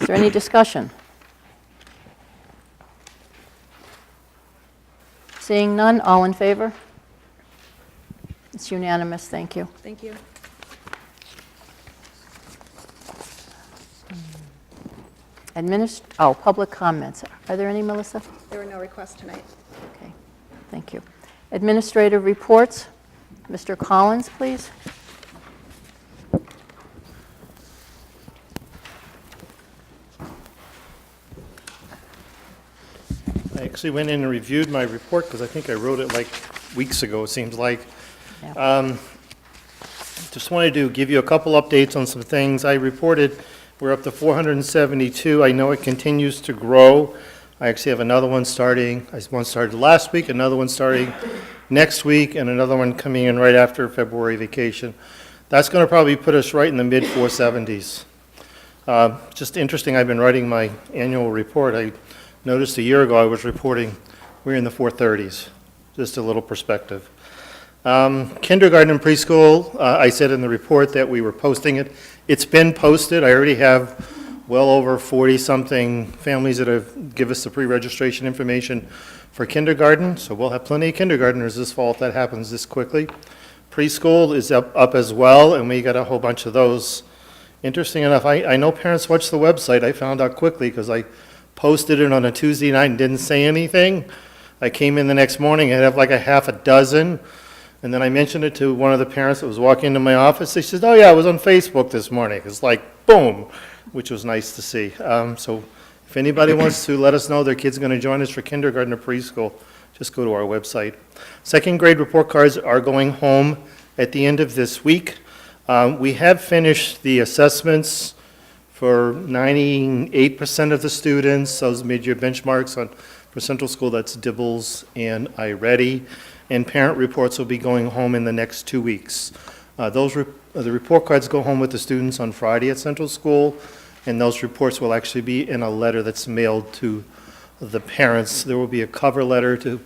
Is there any discussion? Seeing none, all in favor? It's unanimous, thank you. Thank you. Public comments. Are there any, Melissa? There were no requests tonight. Okay, thank you. Administrative reports. Mr. Collins, please. I actually went in and reviewed my report because I think I wrote it like weeks ago, it seems like. Yeah. Just wanted to give you a couple updates on some things. I reported we're up to 472. I know it continues to grow. I actually have another one starting. One started last week, another one starting next week, and another one coming in right after February vacation. That's going to probably put us right in the mid 470s. Just interesting, I've been writing my annual report. I noticed a year ago I was reporting we're in the 430s. Just a little perspective. Kindergarten and preschool, I said in the report that we were posting it. It's been posted. I already have well over 40-something families that have given us the pre-registration information for kindergarten, so we'll have plenty of kindergartners this fall if that happens this quickly. Preschool is up as well, and we got a whole bunch of those. Interesting enough, I know parents watch the website. I found out quickly because I posted it on a Tuesday night and didn't say anything. I came in the next morning, I'd have like a half a dozen. And then I mentioned it to one of the parents that was walking into my office. They said, oh yeah, I was on Facebook this morning. It's like, boom, which was nice to see. So if anybody wants to let us know their kid's going to join us for kindergarten or preschool, just go to our website. Second grade report cards are going home at the end of this week. We have finished the assessments for 98% of the students. Those mid-year benchmarks for Central School, that's Dibbles and iReady. And parent reports will be going home in the next 2 weeks. The report cards go home with the students on Friday at Central School, and those reports will actually be in a letter that's mailed to the parents. There will be a cover letter to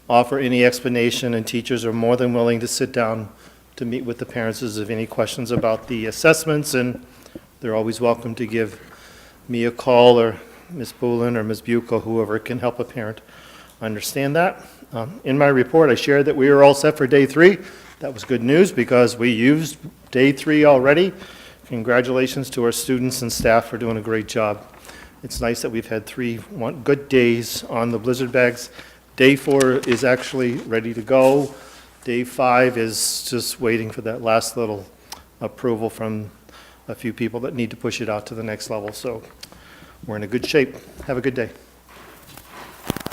offer any explanation, and teachers are more than willing to sit down to meet with the parents if there's any questions about the assessments, and they're always welcome to give me a call or Ms. Boulin or Ms. Bucco, whoever can help a parent understand that. In my report, I shared that we were all set for day 3. That was good news because we used day 3 already. Congratulations to our students and staff for doing a great job. It's nice that we've had 3 good days on the blizzard bags. Day 4 is actually ready to go. Day 5 is just waiting for that last little approval from a few people that need to push it out to the next level. So we're in a good shape. Have a good day.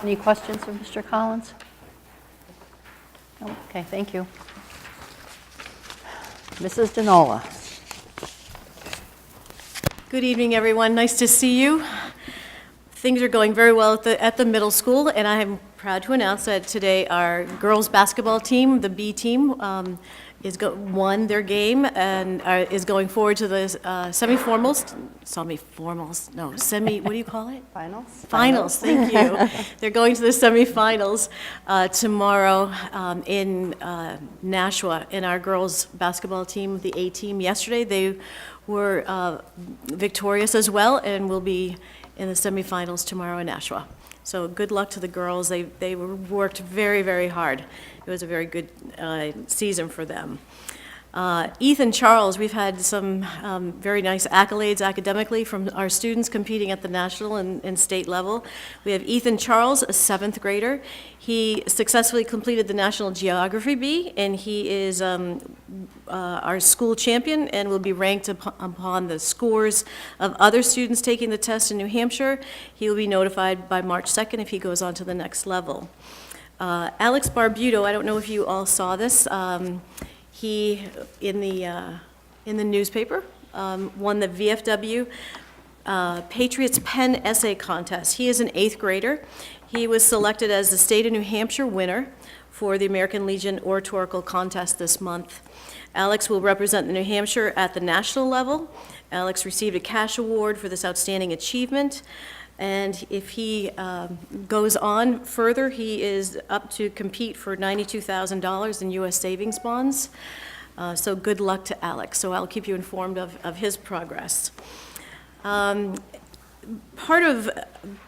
Any questions for Mr. Collins? No? Okay, thank you. Mrs. Denola. Good evening, everyone. Nice to see you. Things are going very well at the middle school, and I am proud to announce that today our girls basketball team, the B team, won their game and is going forward to the what do you call it? Finals, thank you. They're going to the semifinals tomorrow in Nashua. And our girls basketball team, the A team, yesterday they were victorious as well and will be in the semifinals tomorrow in Nashua. So good luck to the girls. They worked very, very hard. It was a very good season for them. Ethan Charles, we've had some very nice accolades academically from our students competing at the national and state level. We have Ethan Charles, a 7th grader. He successfully completed the National Geography Bee, and he is our school champion and will be ranked upon the scores of other students taking the test in New Hampshire. He will be notified by March 2nd if he goes on to the next level. Alex Barbuto, I don't know if you all saw this. He, in the newspaper, won the VFW Patriots Pen Essay Contest. He is an 8th grader. He was selected as the State of New Hampshire winner for the American Legion Oratorical Contest this month. Alex will represent New Hampshire at the national level. Alex received a cash award for this outstanding achievement. And if he goes on further, he is up to compete for $92,000 in U.S. savings bonds. So good luck to Alex. So I'll keep you informed of his progress.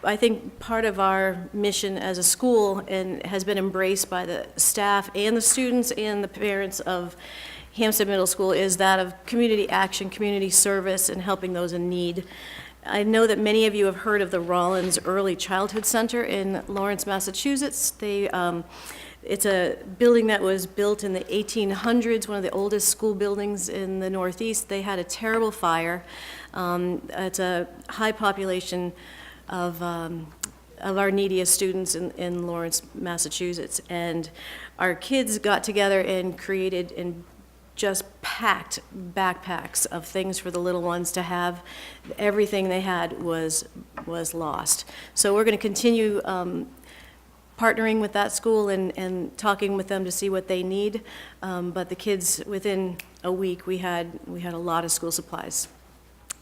I think part of our mission as a school, and has been embraced by the staff and the students and the parents of Hsdsb Middle School, is that of community action, community service, and helping those in need. I know that many of you have heard of the Rollins Early Childhood Center in Lawrence, Massachusetts. It's a building that was built in the 1800s, one of the oldest school buildings in the Northeast. They had a terrible fire. It's a high population of our neediest students in Lawrence, Massachusetts. And our kids got together and created and just packed backpacks of things for the little ones to have. Everything they had was lost. So we're going to continue partnering with that school and talking with them to see what they need. But the kids, within a week, we had a lot of school supplies.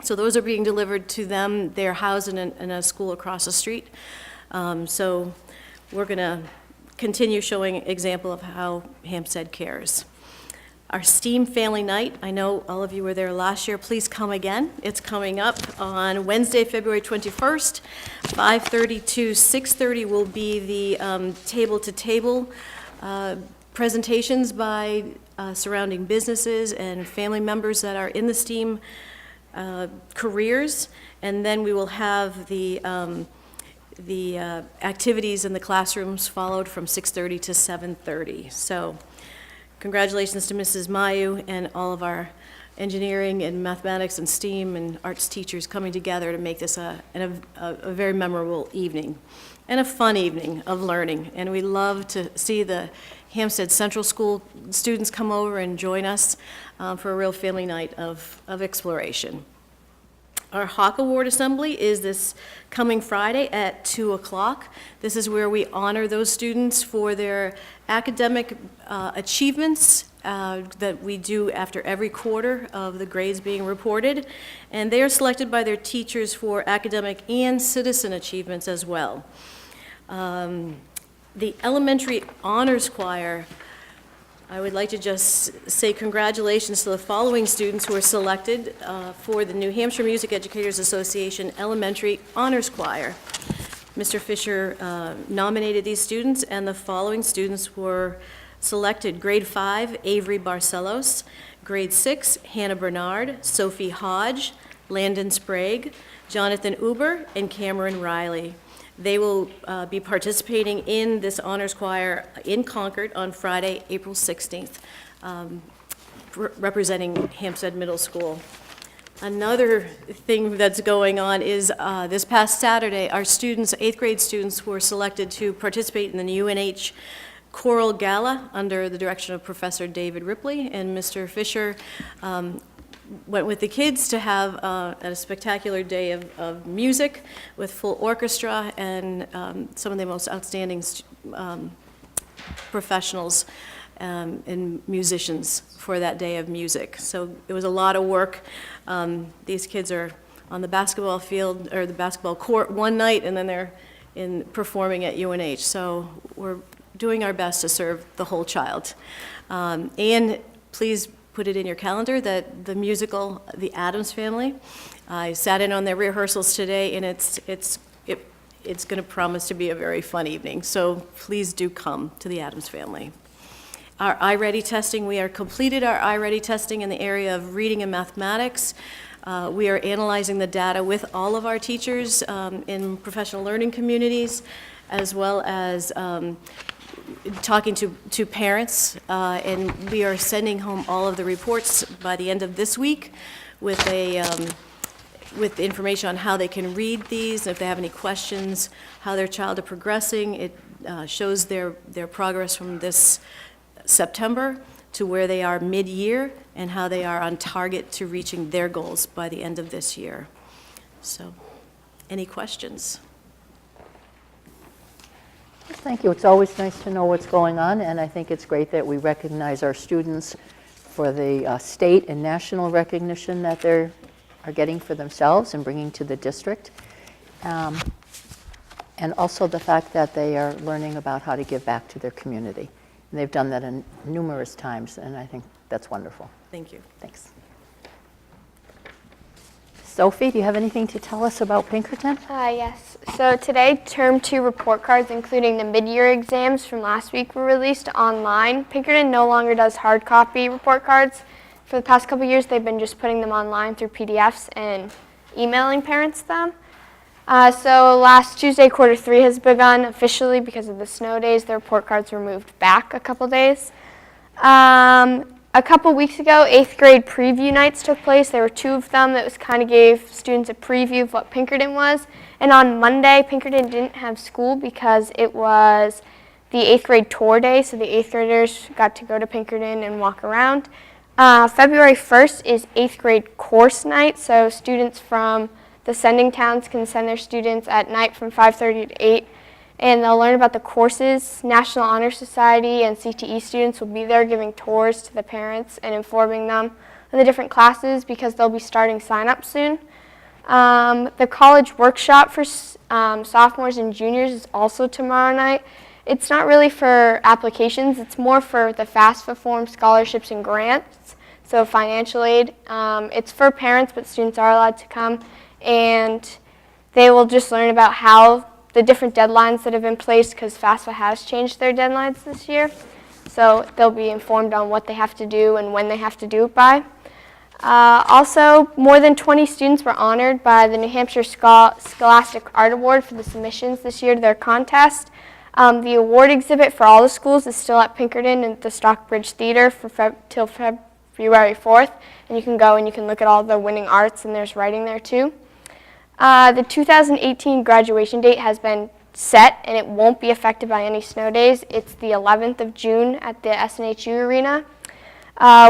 So those are being delivered to them. They're housed in a school across the street. So we're going to continue showing example of how Hsdsb cares. Our STEAM Family Night, I know all of you were there last year. Please come again. It's coming up on Wednesday, February 21st. 5:30 to 6:30 will be the table-to-table presentations by surrounding businesses and family members that are in the STEAM careers. And then we will have the activities in the classrooms followed from 6:30 to 7:30. So congratulations to Mrs. Mayu and all of our engineering and mathematics and STEAM and arts teachers coming together to make this a very memorable evening and a fun evening of learning. And we love to see the Hsdsb Central School students come over and join us for a real family night of exploration. Our Hawk Award Assembly is this coming Friday at 2 o'clock. This is where we honor those students for their academic achievements that we do after every quarter of the grades being reported. And they are selected by their teachers for academic and citizen achievements as well. The Elementary Honors Choir, I would like to just say congratulations to the following students who are selected for the New Hampshire Music Educators Association Elementary Honors Choir. Mr. Fisher nominated these students, and the following students were selected. Grade 5, Avery Barcelos. Grade 6, Hannah Bernard, Sophie Hodge, Landon Sprague, Jonathan Uber, and Cameron Riley. They will be participating in this honors choir in Concord on Friday, April 16th, representing Hsdsb Middle School. Another thing that's going on is this past Saturday, our students, 8th grade students, were selected to participate in the UNH Choral Gala under the direction of Professor David Ripley, and Mr. Fisher went with the kids to have a spectacular day of music with full orchestra and some of the most outstanding professionals and musicians for that day of music. So it was a lot of work. These kids are on the basketball field or the basketball court one night, and then they're performing at UNH. So we're doing our best to serve the whole child. And please put it in your calendar that the musical, The Addams Family, I sat in on their rehearsals today, and it's going to promise to be a very fun evening. So please do come to The Addams Family. Our iReady testing, we are completed our iReady testing in the area of reading and mathematics. We are analyzing the data with all of our teachers in professional learning communities, as well as talking to parents, and we are sending home all of the reports by the end of this week with information on how they can read these, if they have any questions, how their child are progressing. It shows their progress from this September to where they are mid-year and how they are on target to reaching their goals by the end of this year. So, any questions? Thank you. It's always nice to know what's going on, and I think it's great that we recognize our students for the state and national recognition that they are getting for themselves and bringing to the district. And also the fact that they are learning about how to give back to their community. And they've done that numerous times, and I think that's wonderful. Thank you. Thanks. Sophie, do you have anything to tell us about Pinkerton? Yes. So today, Term 2 report cards, including the mid-year exams from last week, were released online. Pinkerton no longer does hard copy report cards. For the past couple years, they've been just putting them online through PDFs and emailing parents them. So last Tuesday, quarter 3 has begun officially because of the snow days. The report cards were moved back a couple days. A couple weeks ago, 8th grade preview nights took place. There were 2 of them that was kind of gave students a preview of what Pinkerton was. And on Monday, Pinkerton didn't have school because it was the 8th grade tour day, so the 8th graders got to go to Pinkerton and walk around. February 1st is 8th grade course night, so students from the sending towns can send their students at night from 5:30 to 8, and they'll learn about the courses. National Honor Society and CTE students will be there giving tours to the parents and informing them on the different classes because they'll be starting sign-up soon. The college workshop for sophomores and juniors is also tomorrow night. It's not really for applications, it's more for the FAFSA form scholarships and grants, so financial aid. It's for parents, but students are allowed to come, and they will just learn about how the different deadlines that have been placed, because FAFSA has changed their deadlines this year. So they'll be informed on what they have to do and when they have to do it by. Also, more than 20 students were honored by the New Hampshire Scholastic Art Award for the submissions this year to their contest. The award exhibit for all the schools is still at Pinkerton at the Stockbridge Theater till February 4th. And you can go and you can look at all the winning arts, and there's writing there too. The 2018 graduation date has been set, and it won't be affected by any snow days. It's the 11th of June at the SNHU Arena.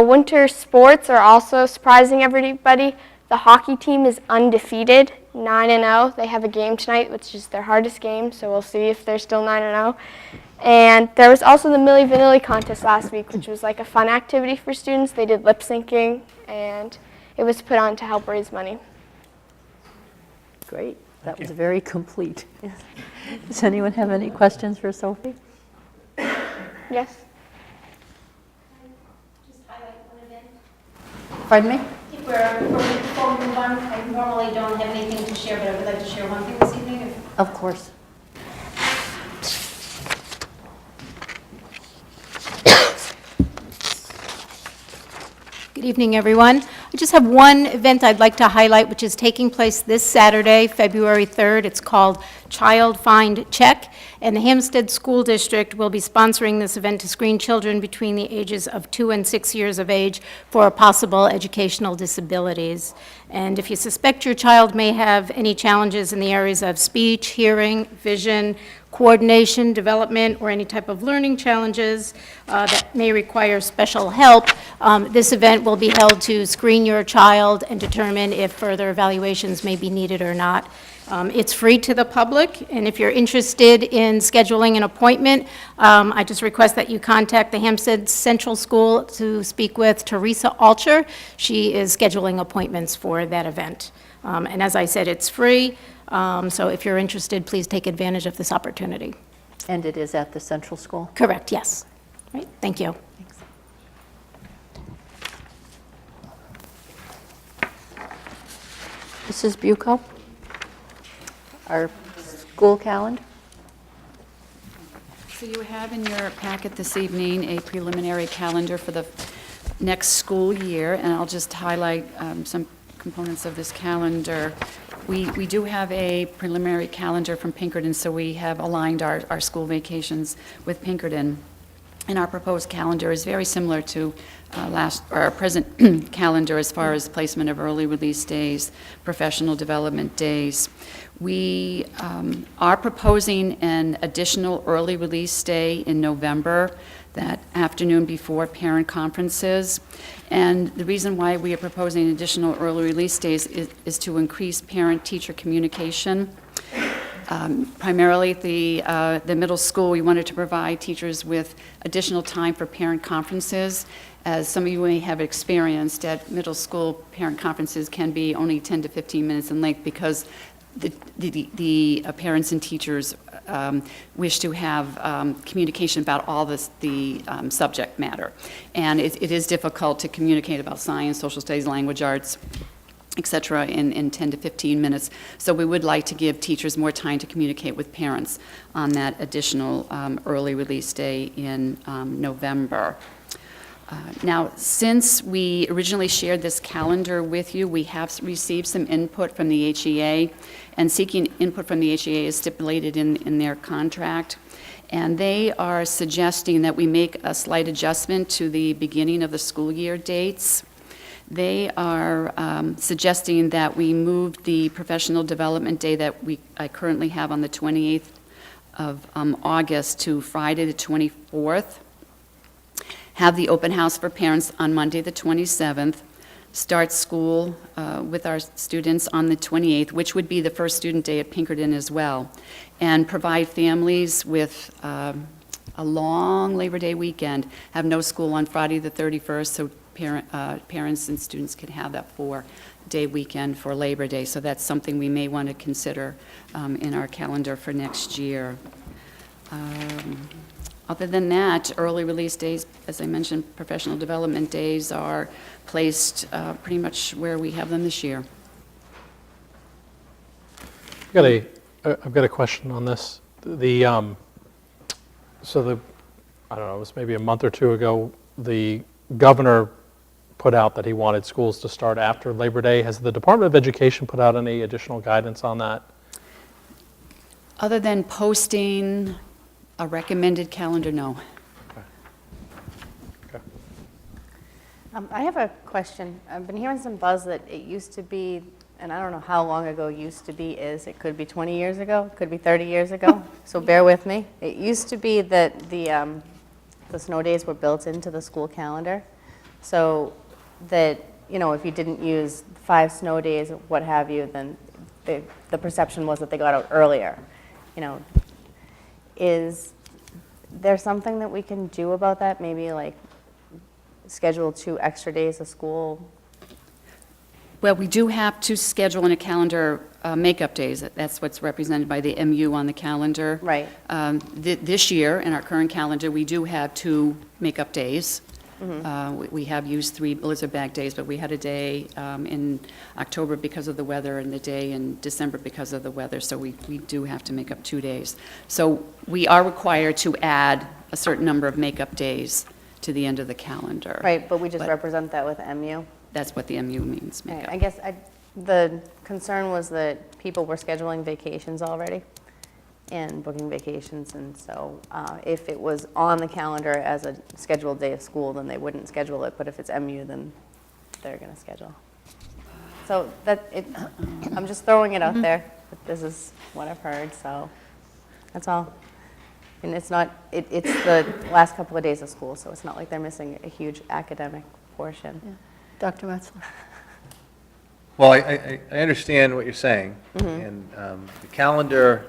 Winter sports are also surprising everybody. The hockey team is undefeated, 9-0. They have a game tonight, which is their hardest game, so we'll see if they're still 9-0. And there was also the Milli Vanilli contest last week, which was like a fun activity for students. They did lip syncing, and it was put on to help raise money. Great. That was very complete. Does anyone have any questions for Sophie? Yes? Just highlight one event. Pardon me? If before we move on, I normally don't have anything to share, but I would like to share one thing this evening. Of course. Good evening, everyone. I just have one event I'd like to highlight, which is taking place this Saturday, February 3rd. It's called Child Find Check, and the Hsdsb School District will be sponsoring this event to screen children between the ages of 2 and 6 years of age for possible educational disabilities. And if you suspect your child may have any challenges in the areas of speech, hearing, vision, coordination, development, or any type of learning challenges that may require special help, this event will be held to screen your child and determine if further evaluations may be needed or not. It's free to the public, and if you're interested in scheduling an appointment, I just request that you contact the Hempstead Central School to speak with Teresa Alcher. She is scheduling appointments for that event. And as I said, it's free, so if you're interested, please take advantage of this opportunity. And it is at the Central School? Correct, yes. Right, thank you. Thanks. Mrs. Bucco? Our school calendar? So you have in your packet this evening a preliminary calendar for the next school year, and I'll just highlight some components of this calendar. We do have a preliminary calendar from Pinkerton, so we have aligned our school vacations with Pinkerton. And our proposed calendar is very similar to our present calendar as far as placement of early release days, professional development days. We are proposing an additional early release day in November, that afternoon before parent conferences. And the reason why we are proposing additional early release days is to increase parent-teacher communication. Primarily at the middle school, we wanted to provide teachers with additional time for parent conferences. As some of you may have experienced, at middle school, parent conferences can be only 10 to 15 minutes in length because the parents and teachers wish to have communication about all the subject matter. And it is difficult to communicate about science, social studies, language arts, et cetera, in 10 to 15 minutes. So we would like to give teachers more time to communicate with parents on that additional early release day in November. Now, since we originally shared this calendar with you, we have received some input from the HEA, and seeking input from the HEA is stipulated in their contract. And they are suggesting that we make a slight adjustment to the beginning of the school year dates. They are suggesting that we move the professional development day that I currently have on the 28th of August to Friday the 24th. Have the open house for parents on Monday the 27th. Start school with our students on the 28th, which would be the first student day at Pinkerton as well. And provide families with a long Labor Day weekend. Have no school on Friday the 31st, so parents and students can have that 4-day weekend for Labor Day. So that's something we may want to consider in our calendar for next year. Other than that, early release days, as I mentioned, professional development days are placed pretty much where we have them this year. I've got a question on this. I don't know, it was maybe a month or two ago, the governor put out that he wanted schools to start after Labor Day. Has the Department of Education put out any additional guidance on that? Other than posting a recommended calendar, no. Okay. I have a question. I've been hearing some buzz that it used to be, and I don't know how long ago used to be is. It could be 20 years ago, it could be 30 years ago, so bear with me. It used to be that the snow days were built into the school calendar, so that, you know, if you didn't use 5 snow days, what have you, then the perception was that they got out earlier. You know, is there something that we can do about that? Maybe like schedule 2 extra days of school? Well, we do have to schedule in a calendar makeup days. That's what's represented by the MU on the calendar. Right. This year, in our current calendar, we do have 2 makeup days. We have used 3 blizzard bag days, but we had a day in October because of the weather and the day in December because of the weather, so we do have to make up 2 days. So we are required to add a certain number of makeup days to the end of the calendar. Right, but we just But- represent that with MU. That's what the MU means, Right, makeup. I guess the concern was that people were scheduling vacations already and booking vacations, and so if it was on the calendar as a scheduled day of school, then they wouldn't schedule it, but if it's MU, then they're going to schedule. So I'm just throwing it out there, but this is what I've heard, so that's all. And it's the last couple of days of school, so it's not like they're missing a huge academic portion. Yeah. Dr. Metzler? Well, I understand what you're saying, and the calendar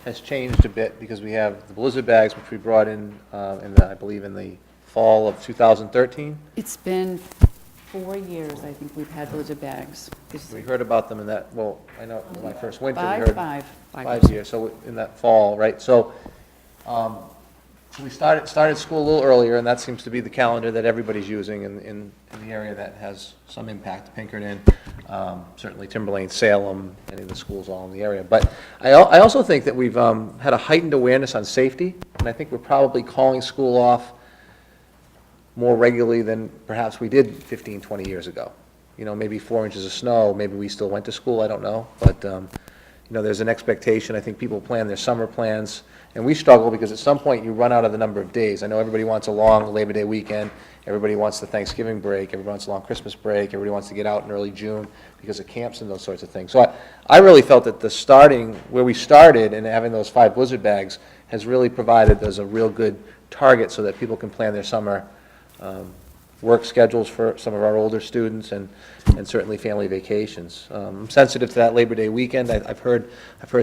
has changed a bit because we have the blizzard bags, which we brought in, I believe, in the fall of 2013. It's been 4 years, I think, we've had blizzard bags. We heard about them in that, well, I know my first winter, we heard Five 5 years, so in that fall, right? So we started school a little earlier, and that seems to be the calendar that everybody's using in the area that has some impact, Pinkerton, certainly Timberlane, Salem, any of the schools all in the area. But I also think that we've had a heightened awareness on safety, and I think we're probably calling school off more regularly than perhaps we did 15, 20 years ago. You know, maybe 4 inches of snow, maybe we still went to school, I don't know. But, you know, there's an expectation. I think people plan their summer plans, and we struggle because at some point you run out of the number of days. I know everybody wants a long Labor Day weekend, everybody wants the Thanksgiving break, everybody wants a long Christmas break, everybody wants to get out in early June because of camps and those sorts of things. So I really felt that where we started and having those 5 blizzard bags has really provided us a real good target so that people can plan their summer work schedules for some of our older students and certainly family vacations. I'm sensitive to that Labor Day weekend. I've heard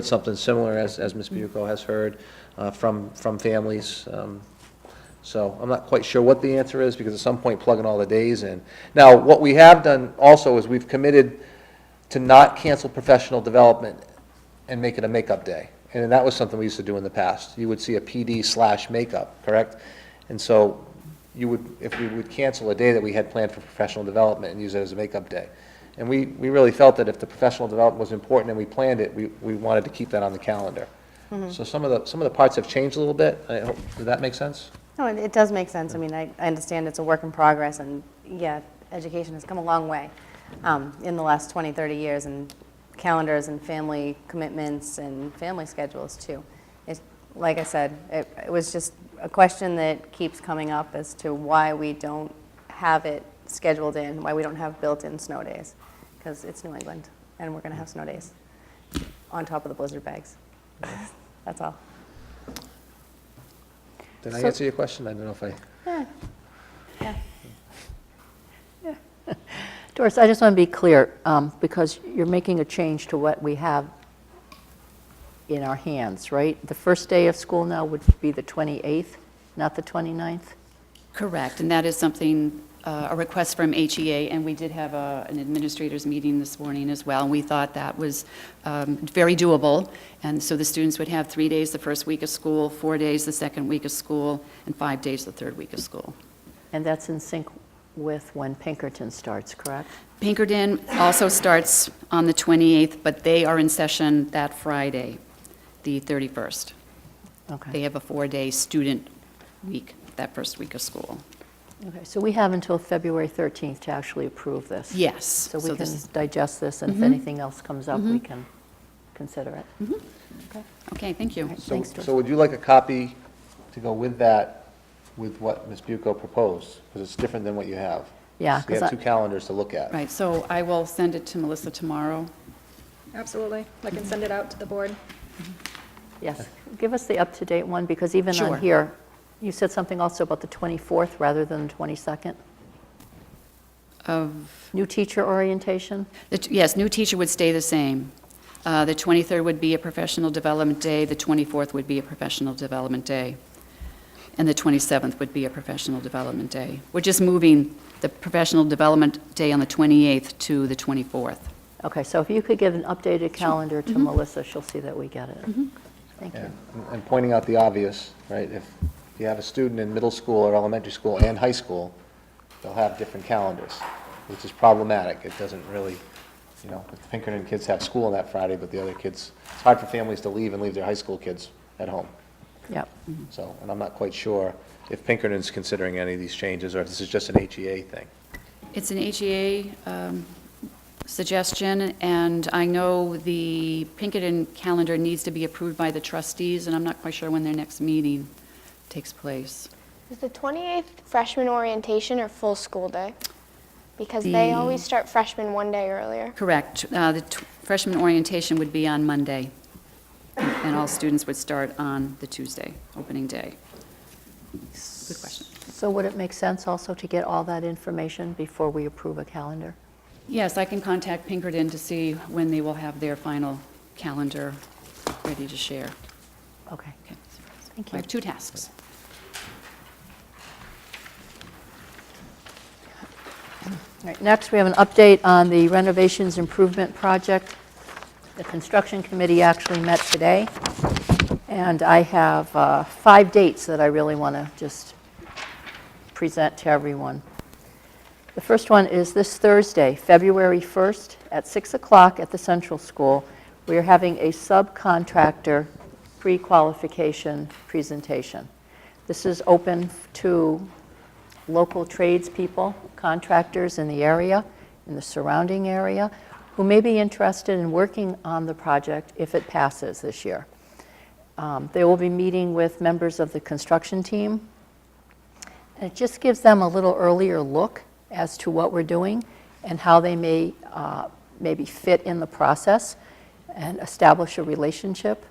something similar as Ms. Bucco has heard from families. So I'm not quite sure what the answer is because at some point plugging all the days in. Now, what we have done also is we've committed to not cancel professional development and make it a makeup day. And that was something we used to do in the past. You would see a PD/makeup, correct? And so if we would cancel a day that we had planned for professional development and use it as a makeup day. And we really felt that if the professional development was important and we planned it, we wanted to keep that on the calendar. So some of the parts have changed a little bit. Did that make sense? No, it does make sense. I mean, I understand it's a work in progress, and yeah, education has come a long way in the last 20, 30 years, and calendars and family commitments and family schedules too. Like I said, it was just a question that keeps coming up as to why we don't have it scheduled in, why we don't have built-in snow days, because it's New England, and we're going to have snow days on top of the blizzard bags. That's all. Did I answer your question? I don't know if I... Doris, I just want to be clear, because you're making a change to what we have in our hands, right? The first day of school now would be the 28th, not the 29th? Correct, and that is something, a request from HEA, and we did have an administrators meeting this morning as well, and we thought that was very doable. And so the students would have 3 days the first week of school, 4 days the second week of school, and 5 days the third week of school. And that's in sync with when Pinkerton starts, correct? Pinkerton also starts on the 28th, but they are in session that Friday, the 31st. They Okay. have a 4-day student week, that first week of school. Okay, so we have until February 13th to actually approve this. Yes. So we can this- digest this, and if anything else comes up, we can consider it. Okay, thank you. All right, So thanks, Doris. so would you like a copy to go with that, with what Ms. Bucco proposed? Because it's different than what you have. Yeah, So you 'cause have I- two calendars to look at. Right, so I will send it to Melissa tomorrow. Absolutely. I can send it out to the board. Yes, give us the up-to-date one, because even Sure. on here, you said something also about the 24th rather than the 22nd? Of, New teacher orientation? yes, new teacher would stay the same. The 23rd would be a professional development day, the 24th would be a professional development day, and the 27th would be a professional development day. We're just moving the professional development day on the 28th to the 24th. Okay, so if you could give an updated calendar to Melissa, she'll see that we get it. Thank Yeah, you. and pointing out the obvious, right? If you have a student in middle school or elementary school and high school, they'll have different calendars, which is problematic. It doesn't really, you know, the Pinkerton kids have school on that Friday, but the other kids, it's hard for families to leave and leave their high school kids at home. Yep. So, and I'm not quite sure if Pinkerton's considering any of these changes, or if this is just an HEA thing. It's an HEA suggestion, and I know the Pinkerton calendar needs to be approved by the trustees, and I'm not quite sure when their next meeting takes place. Is the 28th freshman orientation or full school day? Because they The- always start freshmen one day earlier. Correct. The freshman orientation would be on Monday, and all students would start on the Tuesday, opening day. Good question. So would it make sense also to get all that information before we approve a calendar? Yes, I can contact Pinkerton to see when they will have their final calendar ready to share. Okay, Okay. thank I you. have 2 tasks. All right, next, we have an update on the renovations improvement project. The construction committee actually met today, and I have 5 dates that I really want to just present to everyone. The first one is this Thursday, February 1st, at 6 o'clock at the Central School. We are having a subcontractor pre-qualification presentation. This is open to local tradespeople, contractors in the area, in the surrounding area, who may be interested in working on the project if it passes this year. They will be meeting with members of the construction team, and it just gives them a little earlier look as to what we're doing and how they may maybe fit in the process and establish a relationship.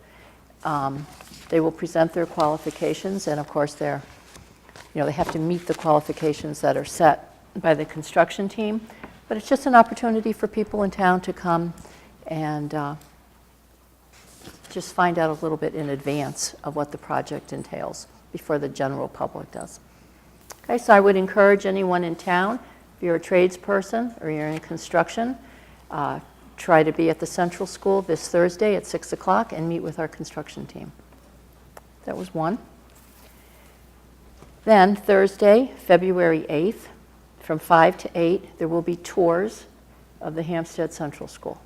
They will present their qualifications, and of course they have to meet the qualifications that are set by the construction team. But it's just an opportunity for people in town to come and just find out a little bit in advance of what the project entails before the general public does. Okay, so I would encourage anyone in town, if you're a tradesperson or you're in construction, try to be at the Central School this Thursday at 6 o'clock and meet with our construction team. That was one. Then Thursday, February 8th, from 5 to 8, there will be tours of the Hampstead Central School.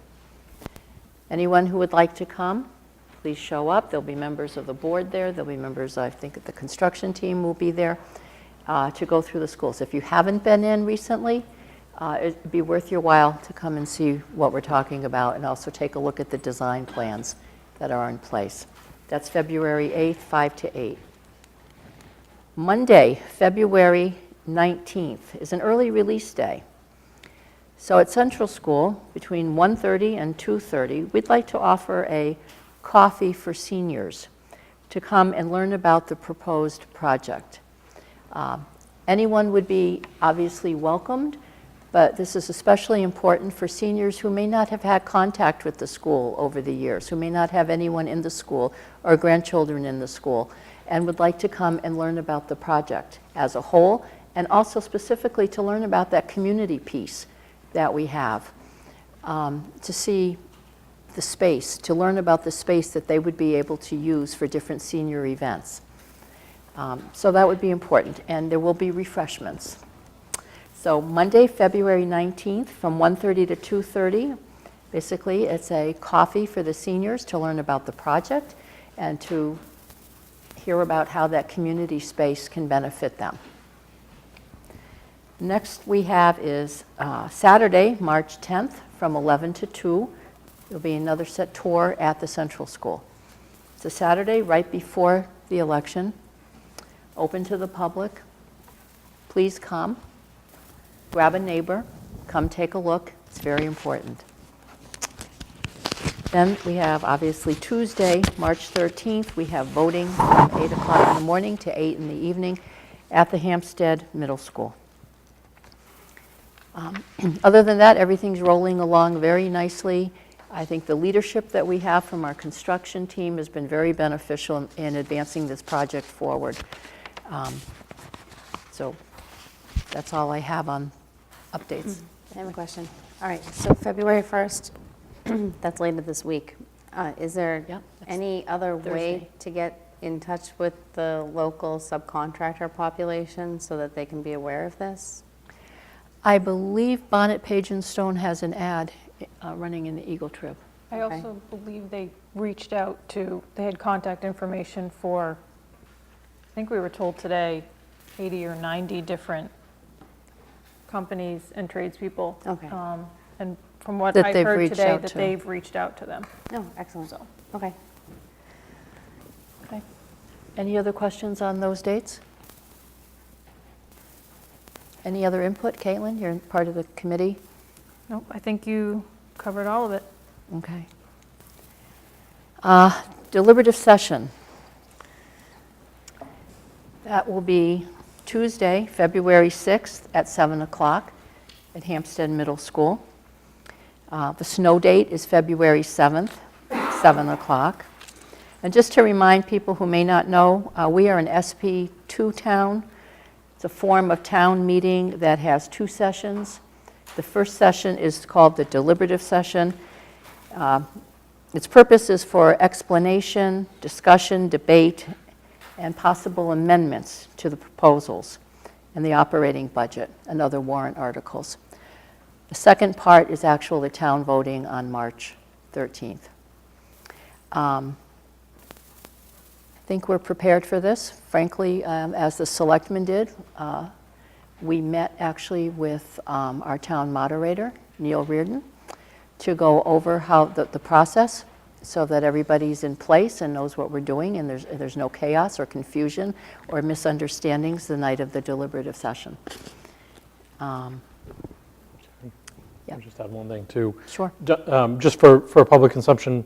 Anyone who would like to come, please show up. There'll be members of the board there. There'll be members, I think, the construction team will be there to go through the schools. If you haven't been in recently, it'd be worth your while to come and see what we're talking about and also take a look at the design plans that are in place. That's February 8th, 5 to 8. Monday, February 19th is an early release day. So at Central School, between 1:30 and 2:30, we'd like to offer a coffee for seniors to come and learn about the proposed project. Anyone would be obviously welcomed, but this is especially important for seniors who may not have had contact with the school over the years, who may not have anyone in the school or grandchildren in the school, and would like to come and learn about the project as a whole, and also specifically to learn about that community piece that we have, to see the space, to learn about the space that they would be able to use for different senior events. So that would be important, and there will be refreshments. So Monday, February 19th, from 1:30 to 2:30, basically it's a coffee for the seniors to learn about the project and to hear about how that community space can benefit them. Next we have is Saturday, March 10th, from 11 to 2. There'll be another set tour at the Central School. It's a Saturday right before the election, open to the public. Please come. Grab a neighbor, come take a look. It's very important. Then we have, obviously, Tuesday, March 13th, we have voting from 8 o'clock in the morning to 8 in the evening at the Hampstead Middle School. Other than that, everything's rolling along very nicely. I think the leadership that we have from our construction team has been very beneficial in advancing this project forward. So that's all I have on updates. I have a question. All right, so February 1st, that's later this week. Is there Yep, that's any other Thursday. way to get in touch with the local subcontractor population so that they can be aware of this? I believe Bonnet, Page and Stone has an ad running in the Eagle Trib. I also believe they reached out to, they had contact information for, I think we were told today, 80 or 90 different companies and tradespeople. Okay. And from what That I've they've heard reached today, out that to. they've reached out to them. Oh, excellent. So. Okay. Okay. Any other questions on those dates? Any other input? Caitlin, you're part of the committee. Nope, I think you covered all of it. Okay. Deliberative session. That will be Tuesday, February 6th at 7 o'clock at Hampstead Middle School. The snow date is February 7th, 7 o'clock. And just to remind people who may not know, we are an SP2 town. It's a form of town meeting that has 2 sessions. The first session is called the deliberative session. Its purpose is for explanation, discussion, debate, and possible amendments to the proposals and the operating budget and other warrant articles. The second part is actually town voting on March 13th. I think we're prepared for this. Frankly, as the selectmen did, we met actually with our town moderator, Neil Reardon, to go over how the process so that everybody's in place and knows what we're doing and there's no chaos or confusion or misunderstandings the night of the deliberative session. I just have one thing too. Sure. Just for public consumption,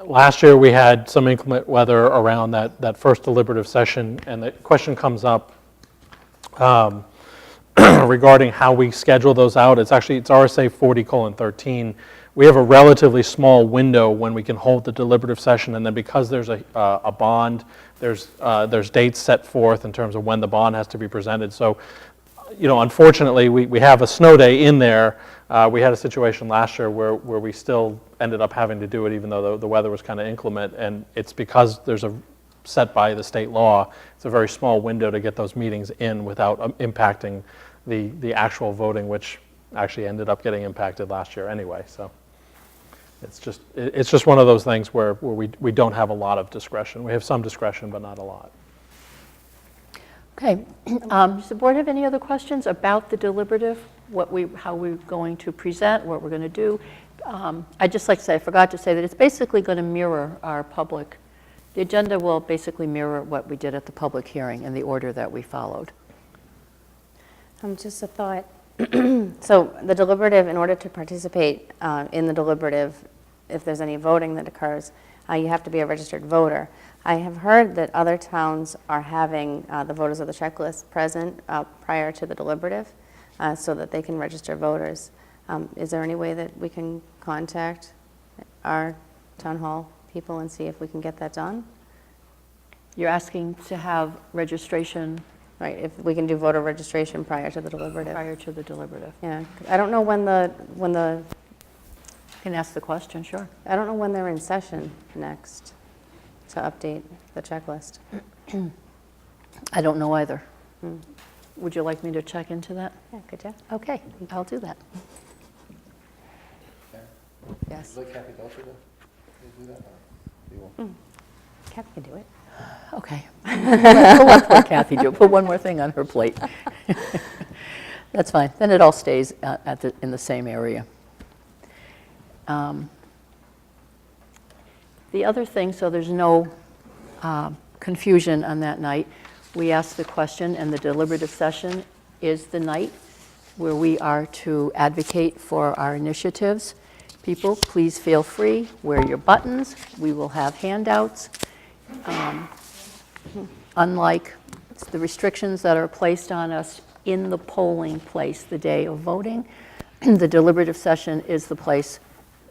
last year we had some inclement weather around that first deliberative session, and the question comes up regarding how we schedule those out. It's RSA 40:13. We have a relatively small window when we can hold the deliberative session, and then because there's a bond, there's dates set forth in terms of when the bond has to be presented. So, unfortunately, we have a snow day in there. We had a situation last year where we still ended up having to do it even though the weather was kind of inclement, and it's because there's a set by the state law. It's a very small window to get those meetings in without impacting the actual voting, which actually ended up getting impacted last year anyway, so. It's just one of those things where we don't have a lot of discretion. We have some discretion, but not a lot. Okay. Does the board have any other questions about the deliberative? How we're going to present, what we're going to do? I'd just like to say, I forgot to say that it's basically going to mirror our public. The agenda will basically mirror what we did at the public hearing in the order that we followed. Just a thought. So the deliberative, in order to participate in the deliberative, if there's any voting that occurs, you have to be a registered voter. I have heard that other towns are having the voters of the checklist present prior to the deliberative so that they can register voters. Is there any way that we can contact our town hall people and see if we can get that done? You're asking to have registration Right, if we can do voter registration prior to the deliberative. prior to the deliberative. Yeah, I don't know when the You can ask the question, sure. I don't know when they're in session next to update the checklist. I don't know either. Would you like me to check into that? Yeah, could you? Okay, I'll do that. Yes. Would Kathy Belcher to do that? Or you won't? Kathy can do it. Okay. We'll let poor Kathy do it. Put one more thing on her plate. That's fine. Then it all stays in the same area. The other thing, so there's no confusion on that night, we asked the question, and the deliberative session is the night where we are to advocate for our initiatives. People, please feel free, wear your buttons. We will have handouts. Unlike the restrictions that are placed on us in the polling place the day of voting, the deliberative session is the place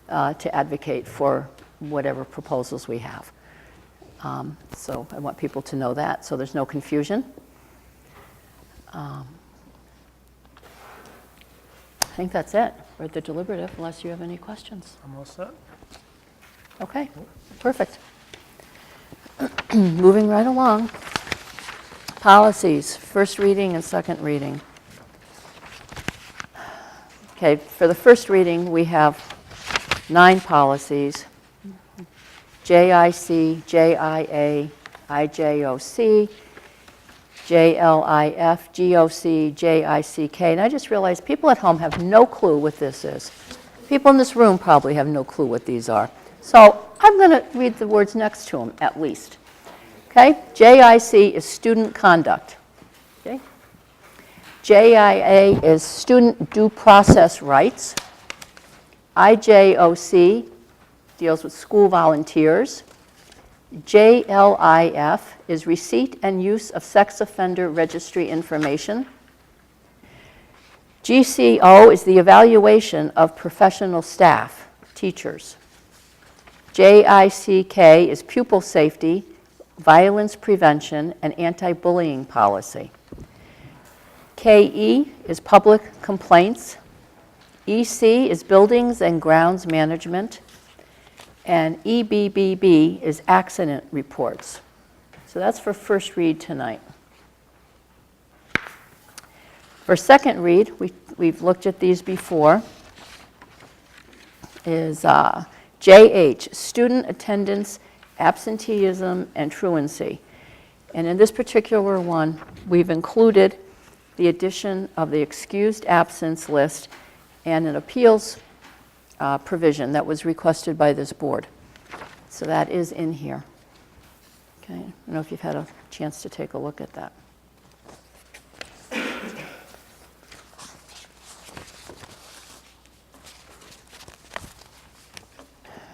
to advocate for whatever proposals we have. So I want people to know that, so there's no confusion. I think that's it for the deliberative, unless you have any questions. I'm all set. Okay, perfect. Moving right along. Policies, first reading and second reading. Okay, for the first reading, we have 9 policies. JIC, JIA, IJOC, JLIF, GOC, JICK. And I just realized people at home have no clue what this is. People in this room probably have no clue what these are. So I'm going to read the words next to them, at least. Okay? JIC is student conduct. Okay? JIA is student due process rights. IJOC deals with school volunteers. JLIF is receipt and use of sex offender registry information. GCO is the evaluation of professional staff, teachers. JICK is pupil safety, violence prevention, and anti-bullying policy. KE is public complaints. EC is buildings and grounds management. And EBBB is accident reports. So that's for first read tonight. For second read, we've looked at these before, is JH, student attendance, absenteeism, and truancy. And in this particular one, we've included the addition of the excused absence list and an appeals provision that was requested by this board. So that is in here. Okay, I don't know if you've had a chance to take a look at that.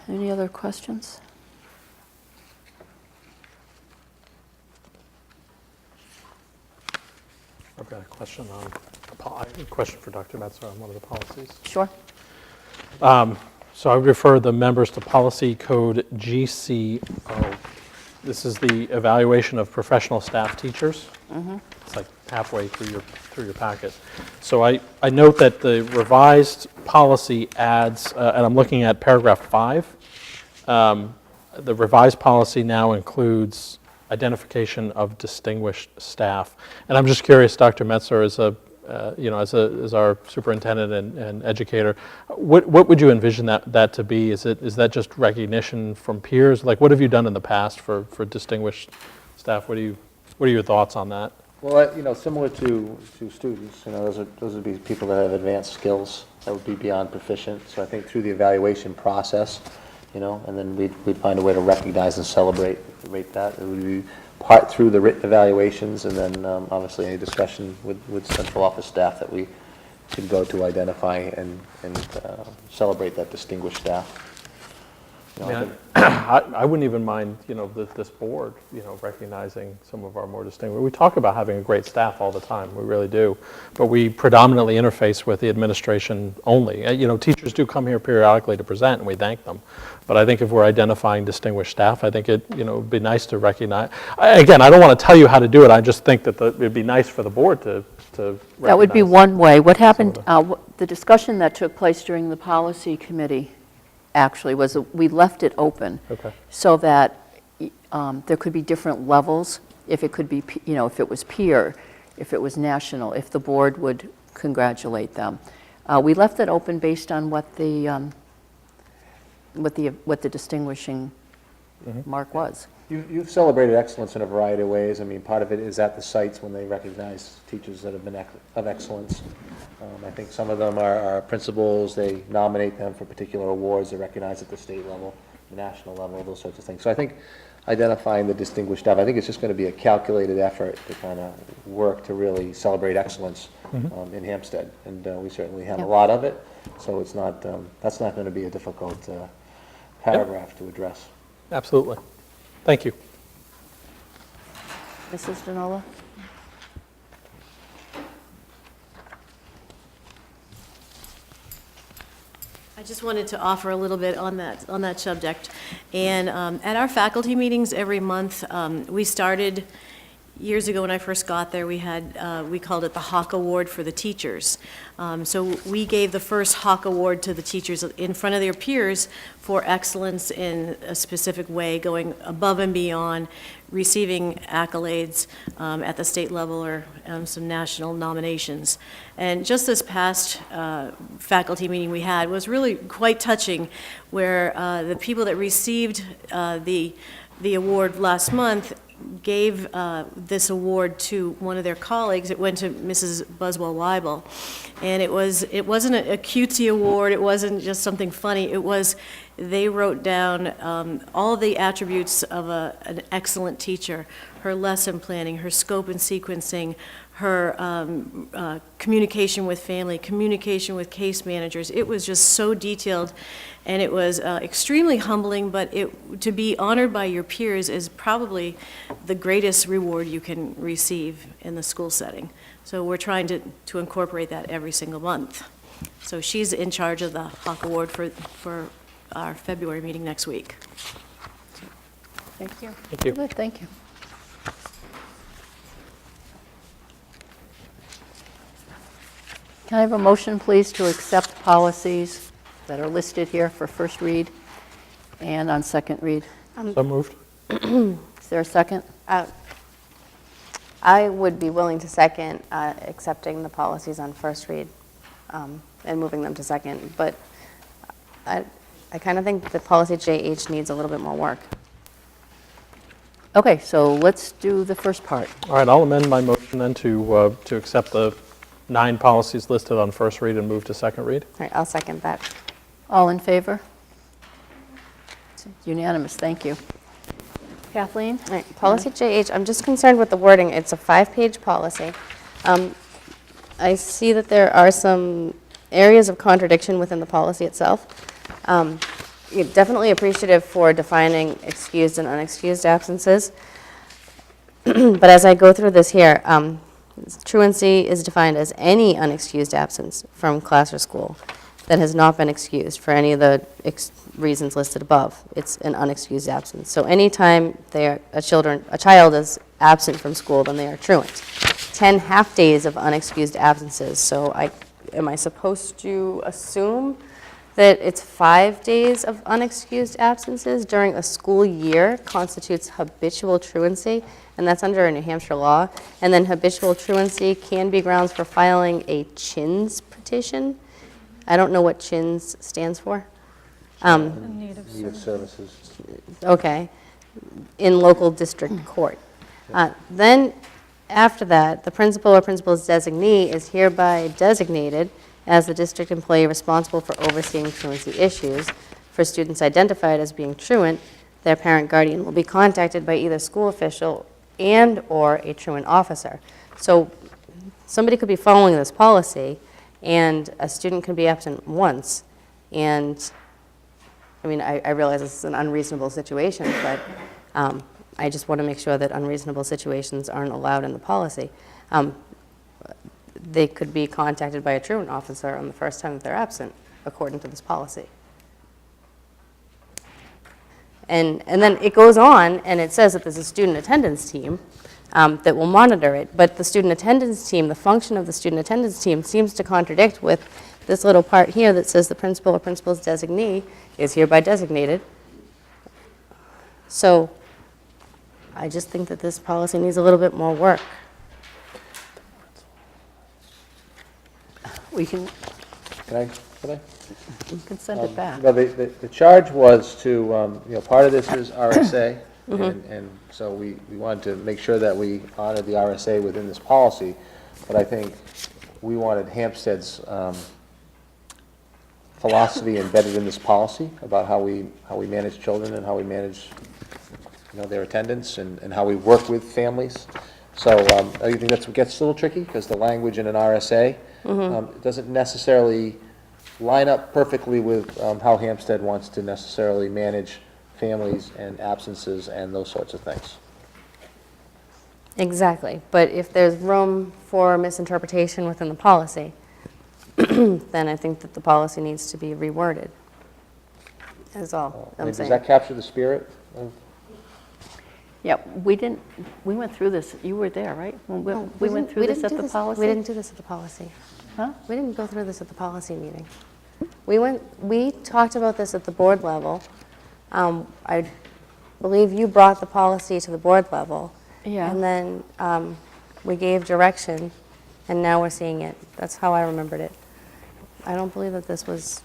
Any other questions? I've got a question on, a question for Dr. Metzer on one of the policies. Sure. So I would refer the members to policy code GCO. This is the evaluation of professional staff teachers. It's like halfway through your packet. So I note that the revised policy adds, and I'm looking at paragraph 5. The revised policy now includes identification of distinguished staff. And I'm just curious, Dr. Metzer, as our superintendent and educator, what would you envision that to be? Is that just recognition from peers? Like, what have you done in the past for distinguished staff? What are your thoughts on that? Well, similar to students, those would be people that have advanced skills that would be beyond proficient. So I think through the evaluation process, and then we'd find a way to recognize and celebrate that. It would be part through the written evaluations, and then obviously any discussion with central office staff that we could go to identify and celebrate that distinguished staff. I wouldn't even mind, this board, recognizing some of our more distinguished. We talk about having a great staff all the time, we really do, but we predominantly interface with the administration only. Teachers do come here periodically to present, and we thank them. But I think if we're identifying distinguished staff, I think it would be nice to recognize. Again, I don't want to tell you how to do it. I just think that it'd be nice for the board to recognize. That would be one way. What happened, the discussion that took place during the policy committee actually was that we left it open. Okay. So that there could be different levels, if it could be, if it was peer, if it was national, if the board would congratulate them. We left it open based on what the distinguishing mark was. You've celebrated excellence in a variety of ways. I mean, part of it is at the sites when they recognize teachers that have been of excellence. I think some of them are principals. They nominate them for particular awards. They're recognized at the state level, the national level, those sorts of things. So I think identifying the distinguished staff, I think it's just going to be a calculated effort to kind of work to really celebrate excellence in Hampstead. And we certainly have a lot of it. So it's not, that's not going to be a difficult paragraph to address. Absolutely. Thank you. Mrs. Denola? I just wanted to offer a little bit on that subject. And at our faculty meetings every month, we started years ago when I first got there. We called it the Hawk Award for the teachers. So we gave the first Hawk Award to the teachers in front of their peers for excellence in a specific way, going above and beyond, receiving accolades at the state level or some national nominations. And just this past faculty meeting we had was really quite touching, where the people that received the award last month gave this award to one of their colleagues. It went to Mrs. Buswell-Weibel. And it wasn't a cutesy award, it wasn't just something funny, they wrote down all the attributes of an excellent teacher: her lesson planning, her scope and sequencing, her communication with family, communication with case managers. It was just so detailed, and it was extremely humbling, but to be honored by your peers is probably the greatest reward you can receive in the school setting. So we're trying to incorporate that every single month. So she's in charge of the Hawk Award for our February meeting next week. Thank you. Thank you. Good, thank you. Can I have a motion, please, to accept policies that are listed here for first read and on second read? So moved. Is there a second? I would be willing to second accepting the policies on first read and moving them to second, but I kind of think the policy JH needs a little bit more work. Okay, so let's do the first part. All right, I'll amend my motion then to accept the 9 policies listed on first read and move to second read. All right, I'll second that. All in favor? It's unanimous, thank you. Kathleen? All right, policy JH, I'm just concerned with the wording. It's a 5-page policy. I see that there are some areas of contradiction within the policy itself. You're definitely appreciative for defining excused and unexcused absences. But as I go through this here, truancy is defined as any unexcused absence from class or school that has not been excused for any of the reasons listed above. It's an unexcused absence. So anytime a child is absent from school, then they are truant. 10 half-days of unexcused absences. So am I supposed to assume that it's 5 days of unexcused absences during a school year constitutes habitual truancy, and that's under a New Hampshire law. And then habitual truancy can be grounds for filing a CHINS petition. I don't know what CHINS stands for. Needed services. Okay, in local district court. Then, after that, the principal or principal's designee is hereby designated as the district employee responsible for overseeing truancy issues. For students identified as being truant, their parent guardian will be contacted by either school official and/or a truant officer. So somebody could be following this policy, and a student could be absent once, and I mean, I realize this is an unreasonable situation, but I just want to make sure that unreasonable situations aren't allowed in the policy. They could be contacted by a truant officer on the first time that they're absent, according to this policy. And then it goes on, and it says that there's a student attendance team that will monitor it, but the student attendance team, the function of the student attendance team seems to contradict with this little part here that says the principal or principal's designee is hereby designated. So I just think that this policy needs a little bit more work. We can Can I? send it back. Well, the charge was to, part of this is RSA, and so we wanted to make sure that we honored the RSA within this policy, but I think we wanted Hampstead's philosophy embedded in this policy about how we manage children and how we manage, their attendance and how we work with families. So I think that's what gets a little tricky, because the language in an RSA doesn't necessarily line up perfectly with how Hampstead wants to necessarily manage families and absences and those sorts of things. Exactly, but if there's room for misinterpretation within the policy, then I think that the policy needs to be reworded, is all I'm Does saying. that capture the spirit of? Yeah, we went through this, you were there, right? When we went through this at the policy? We didn't do this at the policy. Huh? We didn't go through this at the policy meeting. We talked about this at the board level. I believe you brought the policy to the board level. Yeah. And then we gave direction, and now we're seeing it. That's how I remembered it. I don't believe that this was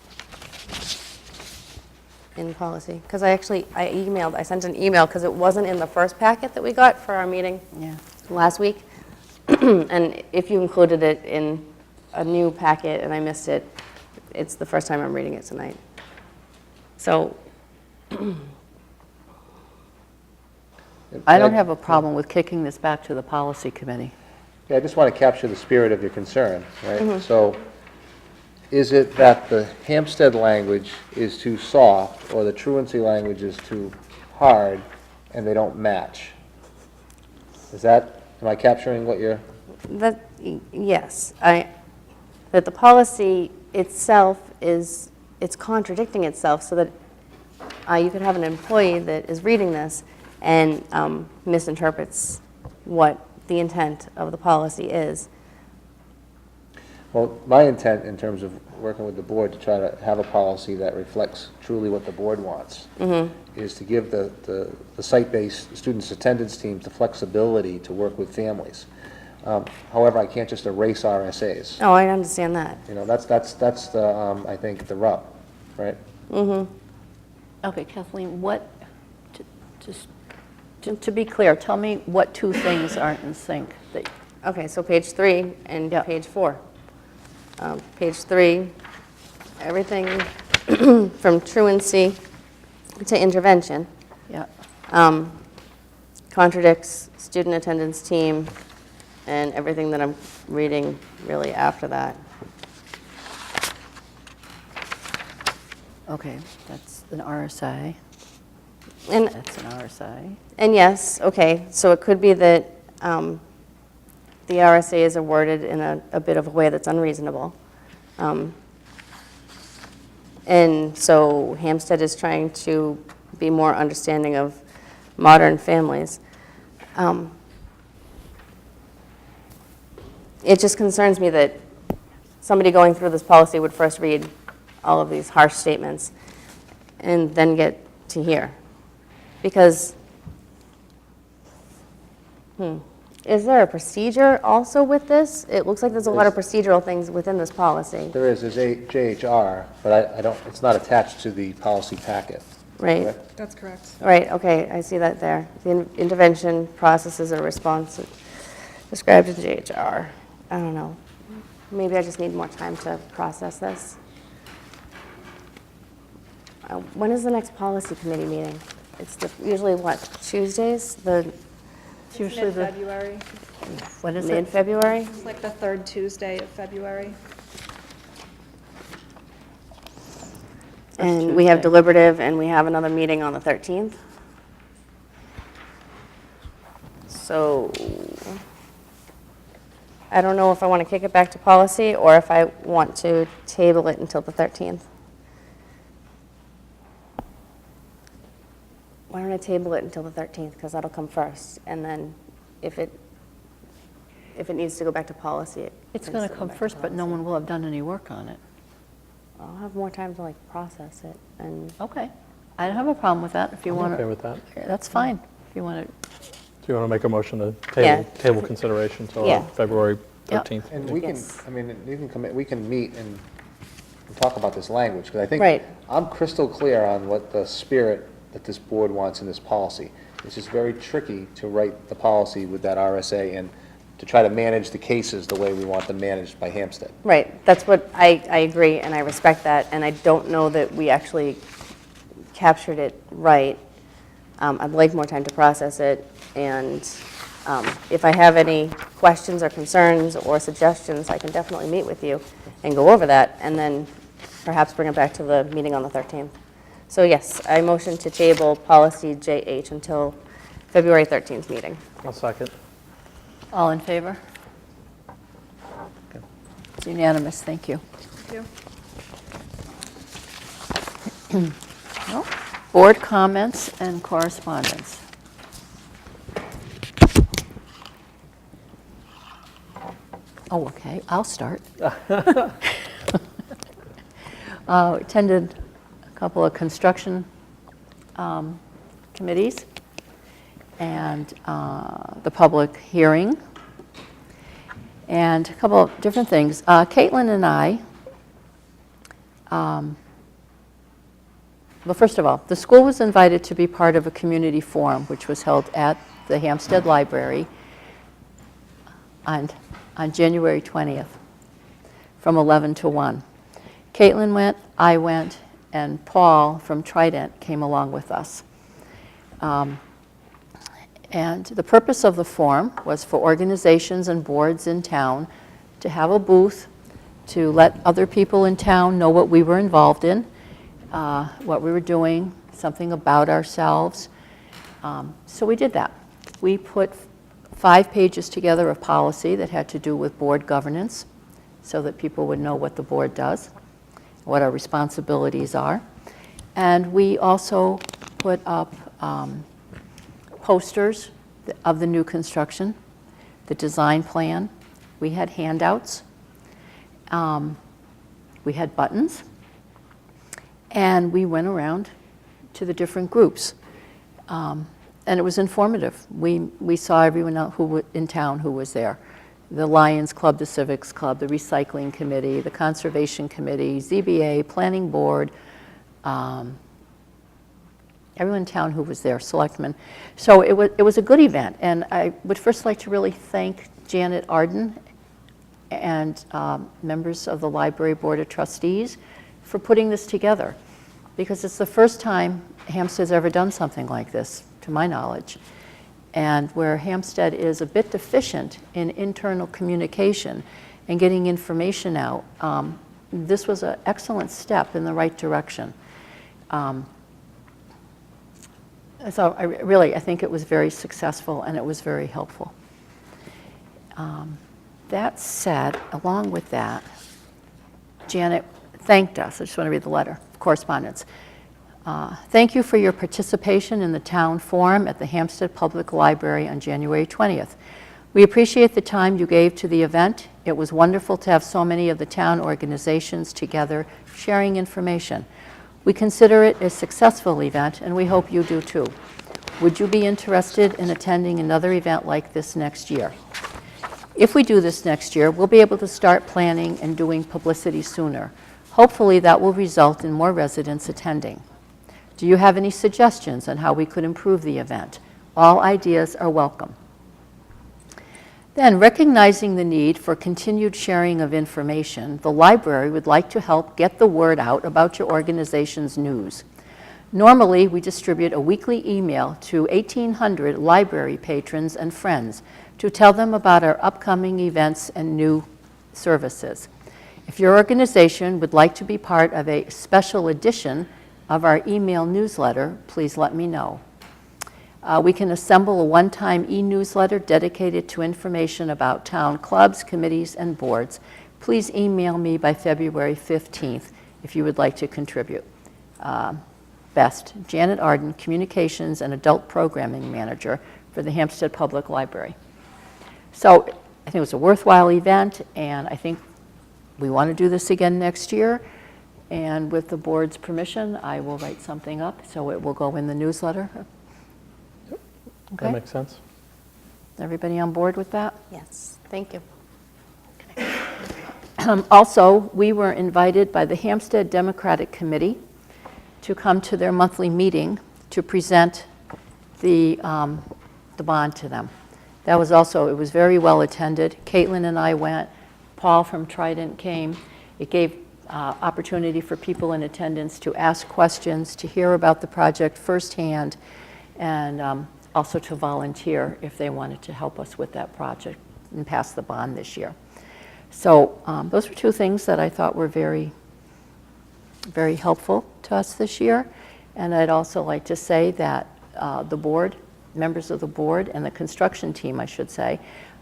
in policy, because I sent an email, because it wasn't in the first packet that we got for our meeting Yeah. last week. And if you included it in a new packet and I missed it, it's the first time I'm reading it tonight. So I don't have a problem with kicking this back to the policy committee. Yeah, I just want to capture the spirit of your concern, right? So is it that the Hampstead language is too soft, or the truancy language is too hard, and they don't match? Am I capturing what you're? yes, that the policy itself it's contradicting itself, so that you could have an employee that is reading this and misinterprets what the intent of the policy is. Well, my intent in terms of working with the board to try to have a policy that reflects truly what the board wants is to give the site-based students' attendance teams the flexibility to work with families. However, I can't just erase RSAs. Oh, I understand that. That's the, I think, the rub, right? Okay, Kathleen, just to be clear, tell me what two things aren't in sync. Okay, so page 3 and Yeah. page 4. Page 3, everything from truancy to intervention Yeah. contradicts student attendance team and everything that I'm reading really after that. Okay, that's an RSA. And That's an RSA. And yes, okay, so it could be that the RSAs are worded in a bit of a way that's unreasonable. And so Hampstead is trying to be more understanding of modern families. It just concerns me that somebody going through this policy would first read all of these harsh statements and then get to here? Because, is there a procedure also with this? It looks like there's a lot of procedural things within this policy, There's a JHR, but I don't, it's not attached to the policy packet. right? Correct? That's correct. Right, okay, I see that there. The intervention processes or response described in the JHR. I don't know. Maybe I just need more time to process this. When is the next policy committee meeting? It's usually what, Tuesdays? It's usually the, Mid-February. what is it? Mid-February? It's like the third Tuesday of February. And we have Tuesday. deliberative, and we have another meeting on the 13th. So I don't know if I want to kick it back to policy or if I want to table it until the 13th. Why don't I table it until the 13th, because that'll come first, and then if it needs to go back to policy, It's needs going to go come back first, but no policy. one will have done any work on it. I'll have more time to process it, and Okay. I don't have a problem with that if you I'm want okay to. with that. That's fine. If you want to, Do you want to make a motion to Yeah. table consideration till Yeah. February Yep. 13th? And we can, Yes. I mean, you can commit, we can meet and talk about this language, because I think Right. I'm crystal clear on what the spirit that this board wants in this policy. It's just very tricky to write the policy with that RSA and to try to manage the cases the way we want them managed by Hampstead. right, that's what, I agree, and I respect that, and I don't know that we actually captured it right. I'd like more time to process it, and if I have any questions or concerns or suggestions, I can definitely meet with you and go over that, and then perhaps bring it back to the meeting on the 13th. So yes, I motion to table policy JH until February 13th meeting. I'll second. all in favor? It's unanimous, thank you. Thank you. Well, Board comments and correspondence. Oh, okay, I'll start. Attended a couple of construction committees and the public hearing and a couple of different things. Caitlin and I, well, first of all, the school was invited to be part of a community forum, which was held at the Hsdsb Library on January 20th, from 11 to 1. Caitlin went, I went, and Paul from Trident came along with us. And the purpose of the forum was for organizations and boards in town to have a booth to let other people in town know what we were involved in, what we were doing, something about ourselves. So we did that. We put 5 pages together of policy that had to do with board governance so that people would know what the board does, what our responsibilities are. And we also put up posters of the new construction, the design plan. We had handouts. We had buttons. And we went around to the different groups. And it was informative. We saw everyone in town who was there. The Lions Club, the Civics Club, the Recycling Committee, the Conservation Committee, ZBA, Planning Board, everyone in town who was there, selectmen. So it was a good event, and I would first like to really thank Janet Arden and members of the Library Board of Trustees for putting this together, because it's the first time Hampstead's ever done something like this, to my knowledge. And where Hampstead is a bit deficient in internal communication and getting information out, this was an excellent step in the right direction. So I think it was very successful and it was very helpful. That said, along with that, Janet thanked us. I just want to read the letter of correspondence. Thank you for your participation in the town forum at the Hampstead Public Library on January 20th. We appreciate the time you gave to the event. It was wonderful to have so many of the town organizations together sharing information. We consider it a successful event, and we hope you do too. Would you be interested in attending another event like this next year? If we do this next year, we'll be able to start planning and doing publicity sooner. Hopefully, that will result in more residents attending. Do you have any suggestions on how we could improve the event? All ideas are welcome. Then, recognizing the need for continued sharing of information, the library would like to help get the word out about your organization's news. Normally, we distribute a weekly email to 1,800 library patrons and friends to tell them about our upcoming events and new services. If your organization would like to be part of a special edition of our email newsletter, please let me know. We can assemble a one-time e-newsletter dedicated to information about town clubs, committees, and boards. Please email me by February 15th if you would like to contribute. Best, Janet Arden, Communications and Adult Programming Manager for the Hampstead Public Library. So I think it was a worthwhile event, and I think we want to do this again next year. And with the board's permission, I will write something up so it will go in the newsletter. Okay. That makes sense. Everybody on board with that? Yes, thank you. Also, we were invited by the Hampstead Democratic Committee to come to their monthly meeting to present the bond to them. That was also, it was very well attended. Caitlin and I went. Paul from Trident came. It gave opportunity for people in attendance to ask questions, to hear about the project firsthand, and also to volunteer if they wanted to help us with that project and pass the bond this year. So those were two things that I thought were very, very helpful to us this year. And I'd also like to say that the board, members of the board, and the construction team, I should say,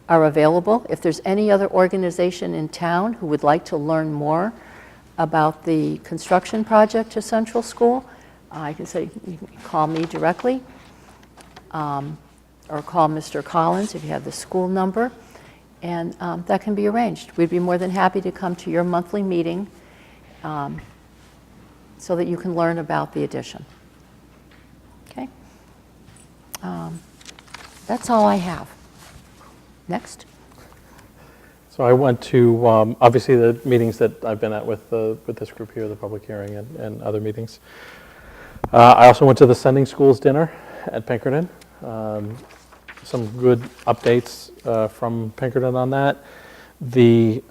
are available. If there's any other organization in town who would like to learn more about the construction project to Central School, I can say you can call me directly. Or call Mr. Collins if you have the school number, and that can be arranged. We'd be more than happy to come to your monthly meeting so that you can learn about the addition. Okay? That's all I have. Next. So I went to, obviously, the meetings that I've been at with this group here, the public hearing and other meetings. I also went to the Sending Schools dinner at Pinkerton. Some good updates from Pinkerton on that. The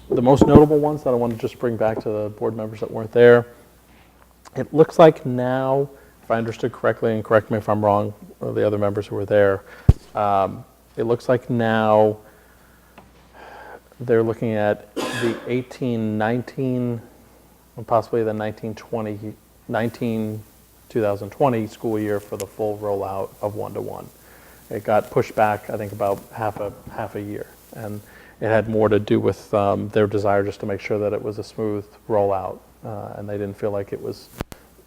most notable ones that I want to just bring back to the board members that weren't there, it looks like now, if I understood correctly, and correct me if I'm wrong, the other members who were there, it looks like now they're looking at the 18-19, and possibly the 2020 school year for the full rollout of one-to-one. It got pushed back, I think, about half a year, and it had more to do with their desire just to make sure that it was a smooth rollout, and they didn't feel like it was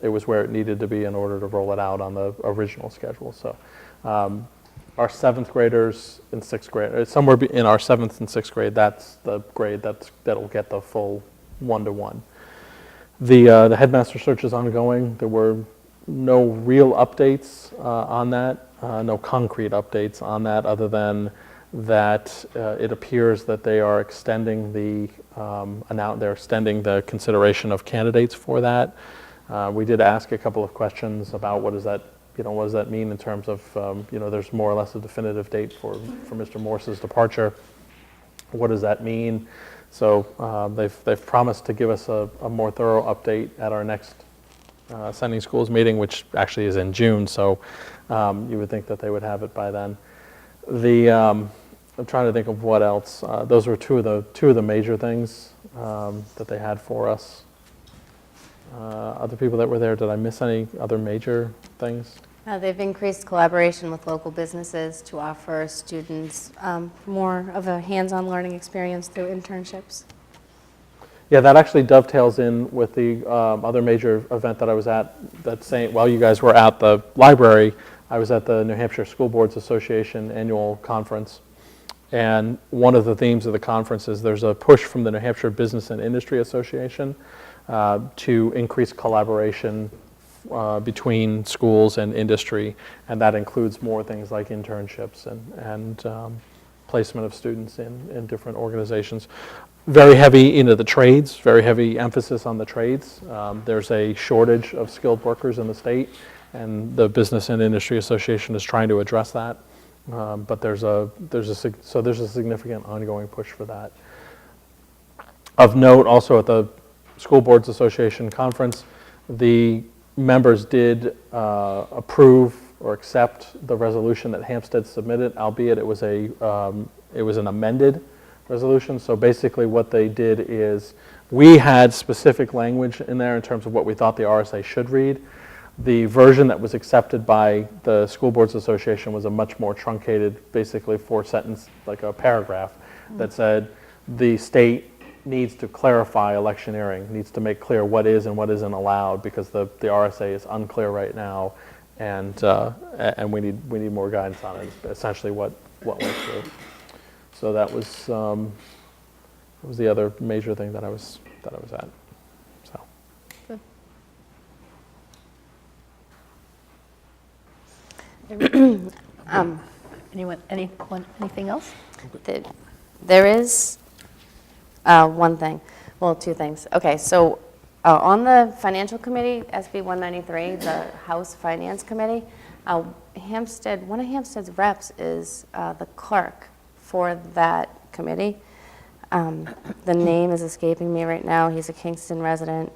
where it needed to be in order to roll it out on the original schedule. So our 7th graders in 6th grade, somewhere in our 7th and 6th grade, that's the grade that'll get the full one-to-one. The headmaster search is ongoing. There were no real updates on that, no concrete updates on that, other than that it appears that they are extending the consideration of candidates for that. We did ask a couple of questions about what does that mean in terms of there's more or less a definitive date for Mr. Morse's departure. What does that mean? So they've promised to give us a more thorough update at our next Sending Schools meeting, which actually is in June, so you would think that they would have it by then. I'm trying to think of what else. Those were two of the major things that they had for us. Other people that were there, did I miss any other major things? They've increased collaboration with local businesses to offer students more of a hands-on learning experience through internships. Yeah, that actually dovetails in with the other major event that I was at that same, while you guys were at the library, I was at the New Hampshire School Boards Association annual conference, and one of the themes of the conference is there's a push from the New Hampshire Business and Industry Association to increase collaboration between schools and industry, and that includes more things like internships and placement of students in different organizations. Very heavy into the trades, very heavy emphasis on the trades. There's a shortage of skilled workers in the state, and the Business and Industry Association is trying to address that. But there's a significant ongoing push for that. Of note, also at the School Boards Association conference, the members did approve or accept the resolution that Hsdsb submitted, albeit it was an amended resolution. So basically what they did is, we had specific language in there in terms of what we thought the RSA should read. The version that was accepted by the School Boards Association was a much more truncated, basically 4-sentence, like a paragraph, that said the state needs to clarify electioneering, needs to make clear what is and what isn't allowed, because the RSA is unclear right now, and we need more guidance on it. Essentially, what went through. So that was the other major thing that I was at. So. Anything else? There is one thing, well, two things. Okay, so on the Financial Committee, SB 193, the House Finance Committee, one of Hsd's reps is the clerk for that committee. The name is escaping me right now. He's a Kingston resident,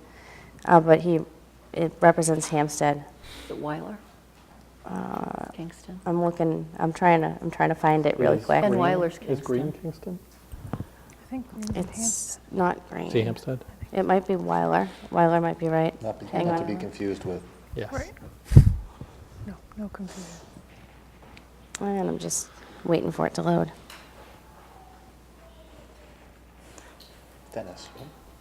but it represents Hsd. Is it Weiler? Kingston? I'm trying to find it really quick. Ken Weiler's Is Kingston. Green Kingston? I think It's not Green. Is he Hempstead? It might be Weiler. Weiler might be right. Hang Not on. to be confused with. Yes. Right. No confusion. And I'm just waiting for it to load. Dennis.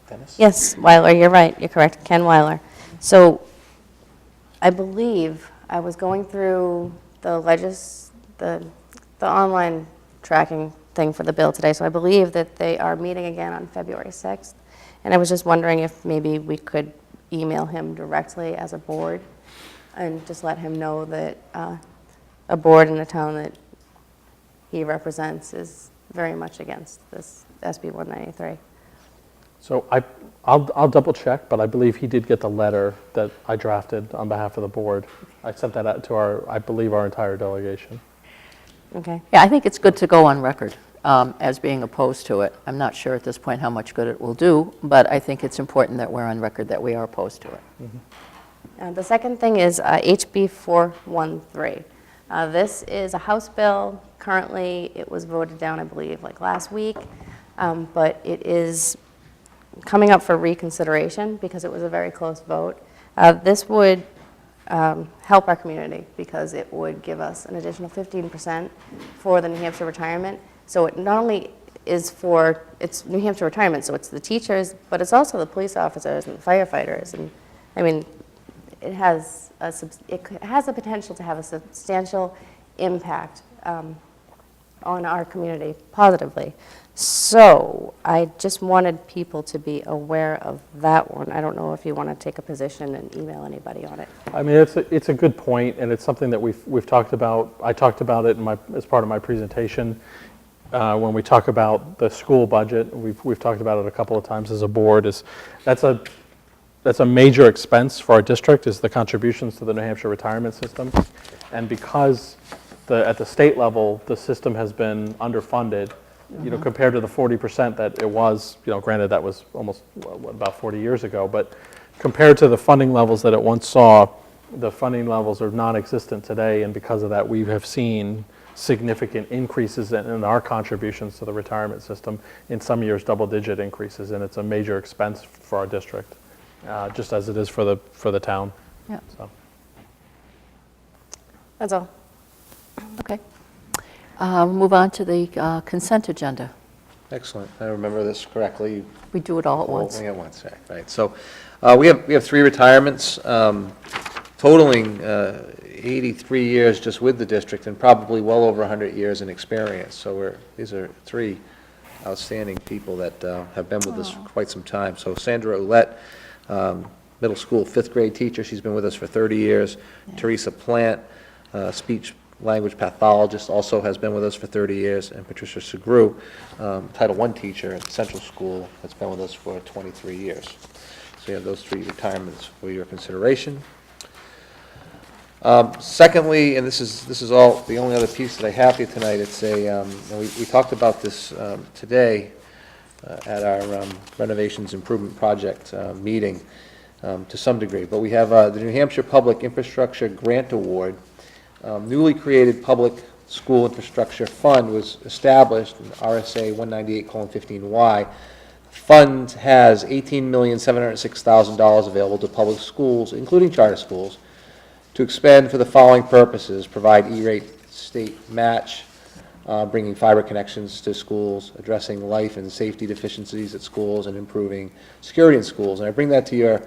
Dennis? Yes, Weiler, you're right. You're correct. Ken Weiler. So I believe I was going through the online tracking thing for the bill today, so I believe that they are meeting again on February 6th. And I was just wondering if maybe we could email him directly as a board and just let him know that a board in the town that he represents is very much against this SB 193. So I'll double check, but I believe he did get the letter that I drafted on behalf of the board. I sent that out to I believe our entire delegation. Okay. Yeah, I think it's good to go on record as being opposed to it. I'm not sure at this point how much good it will do, but I think it's important that we're on record that we are opposed to it. Mm-hmm. The second thing is HB 413. This is a House bill. Currently, it was voted down, I believe, like last week, but it is coming up for reconsideration because it was a very close vote. This would help our community because it would give us an additional 15% for the New Hampshire retirement. So it not only is it's New Hampshire retirement, so it's the teachers, but it's also the police officers and the firefighters. And I mean, it has the potential to have a substantial impact on our community positively. So I just wanted people to be aware of that one. I don't know if you want to take a position and email anybody on it. I mean, it's a good point, and it's something that we've talked about. I talked about it as part of my presentation. When we talk about the school budget, we've talked about it a couple of times as a board. That's a major expense for our district, is the contributions to the New Hampshire retirement system. And because at the state level, the system has been underfunded, compared to the 40% that it was, granted that was almost about 40 years ago, but compared to the funding levels that it once saw, the funding levels are non-existent today, and because of that, we have seen significant increases in our contributions to the retirement system, in some years double-digit increases, and it's a major expense for our district, just as it is for the town. Yeah. So. That's all. Okay. Move on to the consent agenda. Excellent. I remember this correctly. We do it all at once. All at once, right. So we have 3 retirements totaling 83 years just with the district and probably well over 100 years in experience. So these are three outstanding people that have been with us for quite some time. So Sandra Ouellette, middle school 5th grade teacher, she's been with us for 30 years. Yeah. Teresa Plant, speech language pathologist, also has been with us for 30 years. And Patricia Segru, Title I teacher at Central School, that's been with us for 23 years. So you have those three retirements for your consideration. Secondly, and this is all the only other piece that I have here tonight. It's we talked about this today at our renovations improvement project meeting to some degree. But we have the New Hampshire Public Infrastructure Grant Award. Newly created Public School Infrastructure Fund was established in RSA 198:15Y. Fund has $18,706,000 available to public schools, including charter schools, to expend for the following purposes: provide E-rate state match, bringing fiber connections to schools, addressing life and safety deficiencies at schools, and improving security in schools. And I bring that to your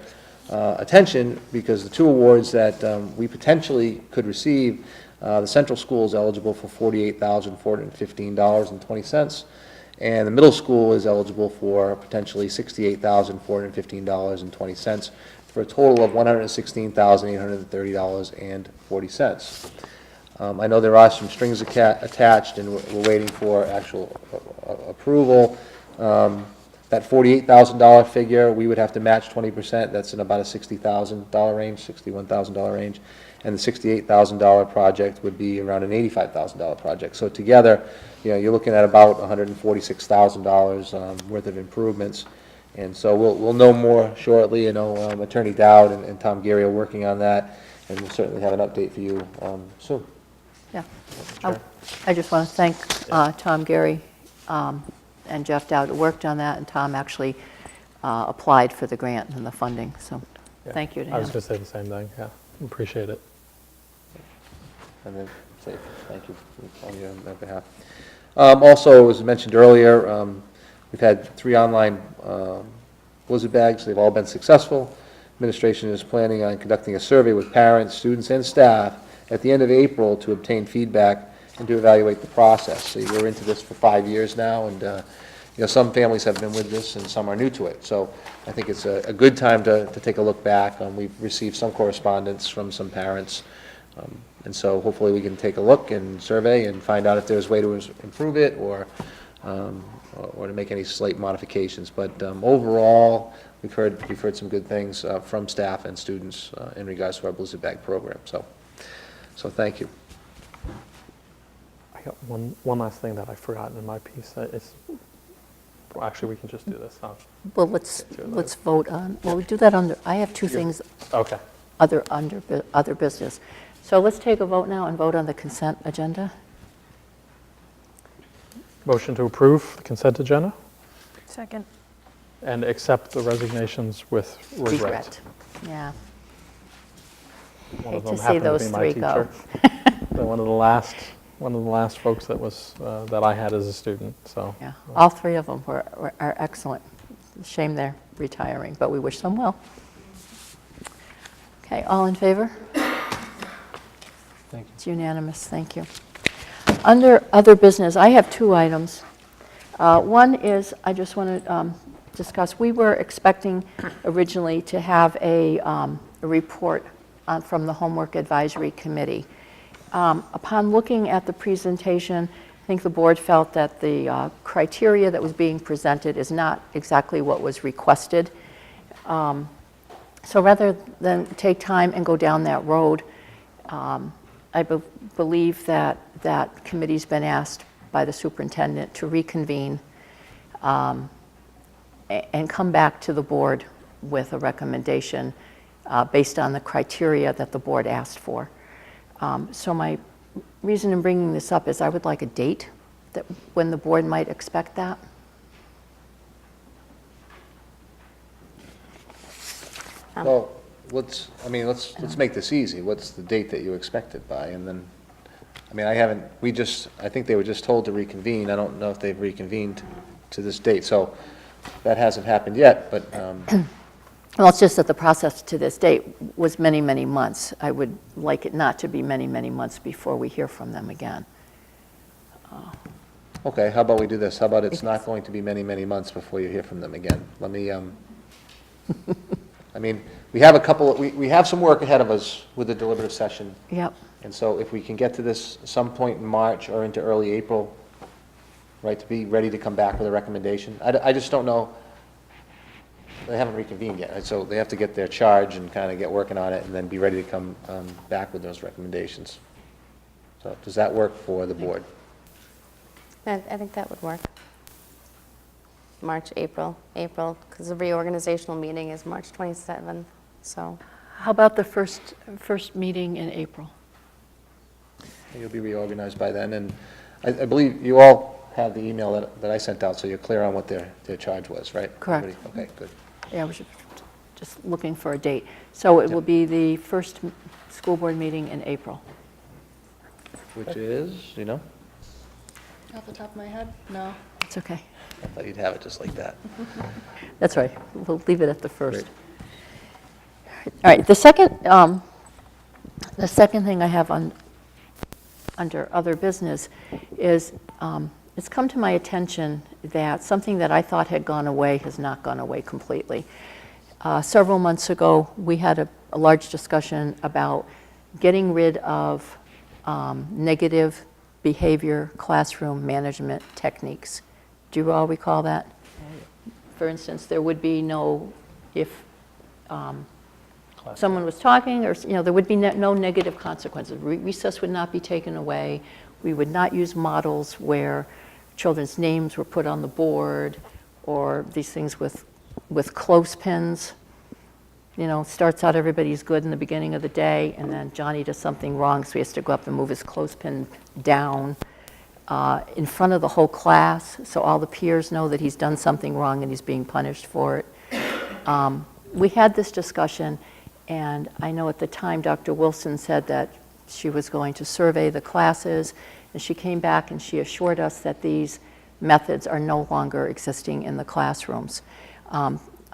attention because the two awards that we potentially could receive, the Central School is eligible for $48,415.20, and the middle school is eligible for potentially $68,415.20, for a total of $116,830.40. I know there are some strings attached, and we're waiting for actual approval. That $48,000 figure, we would have to match 20%. That's in about a $60,000 range, $61,000 range. And the $68,000 project would be around an $85,000 project. So together, you're looking at about $146,000 worth of improvements. And so we'll know more shortly. Attorney Dowd and Tom Gary are working on that, and we'll certainly have an update for you soon. Yeah. I just want to thank Tom Gary and Jeff Dowd who worked on that, and Tom actually applied for the grant and the funding. So thank you to him. I was going to say the same thing. Yeah, appreciate it. And then say thank you on your behalf. Also, as mentioned earlier, we've had 3 online blizzard bags. They've all been successful. Administration is planning on conducting a survey with parents, students, and staff at the end of April to obtain feedback and to evaluate the process. So we're into this for 5 years now, and some families have been with this and some are new to it. So I think it's a good time to take a look back. We've received some correspondence from some parents, and so hopefully we can take a look and survey and find out if there's a way to improve it or to make any slight modifications. But overall, we've heard some good things from staff and students in regards to our Blizzard Bag program. So thank you. I got one last thing that I've forgotten in my piece. Well, actually, we can just do this. Well, let's vote on. Well, we do that under. I have 2 things. Okay. Other business. So let's take a vote now and vote on the consent agenda. Motion to approve the consent agenda Second. and accept the resignations with regret. Yeah. One of Hate them to see happened to those be my 3 go. teacher. One of the last folks that was that I had as a student. So Yeah. All 3 of them are excellent. Shame they're retiring, but we wish them well. Okay, all in favor? Thank you. It's unanimous, thank you. Under other business, I have 2 items. One is, I just want to discuss, we were expecting originally to have a report from the Homework Advisory Committee. Upon looking at the presentation, I think the board felt that the criteria that was being presented is not exactly what was requested. So rather than take time and go down that road, I believe that that committee's been asked by the superintendent to reconvene and come back to the board with a recommendation based on the criteria that the board asked for. So my reason in bringing this up is I would like a date that when the board might expect that. Well, let's make this easy. What's the date that you expect it by? And then, I think they were just told to reconvene. I don't know if they've reconvened to this date. So that hasn't happened yet, but Well, it's just that the process to this date was many, many months. I would like it not to be many, many months before we hear from them again. Okay, how about we do this? How about it's not going to be many, many months before you hear from them again? Let me, I mean, we have a couple, we have some work ahead of us with the deliberative session. Yep. And so if we can get to this some point in March or into early April, right, to be ready to come back with a recommendation. I just don't know, they haven't reconvened yet, right? So they have to get their charge and kind of get working on it and then be ready to come back with those recommendations. So does that work for the board? I think that would work. March, April, because the reorganizational meeting is March 27th, so. How about the first meeting in April? You'll be reorganized by then, and I believe you all have the email that I sent out, so you're clear on what their charge was, right? Correct. Everybody? Okay, good. Yeah, we should just looking for a date. So it will be the first school board meeting in April. Which is, you know, Off the top of my head? No. It's okay. I thought you'd have it just like that. That's right. We'll leave it at the first. Great. All right, the second thing I have under other business is it's come to my attention that something that I thought had gone away has not gone away completely. Several months ago, we had a large discussion about getting rid of negative behavior classroom management techniques. Do you all recall that? For instance, there would be no, if someone was talking, or there would be no negative consequences. Recess would not be taken away. We would not use models where children's names were put on the board, or these things with clothespins. Starts out everybody's good in the beginning of the day, and then Johnny does something wrong, so he has to go up and move his clothespin down in front of the whole class, so all the peers know that he's done something wrong and he's being punished for it. We had this discussion, and I know at the time Dr. Wilson said that she was going to survey the classes, and she came back and she assured us that these methods are no longer existing in the classrooms.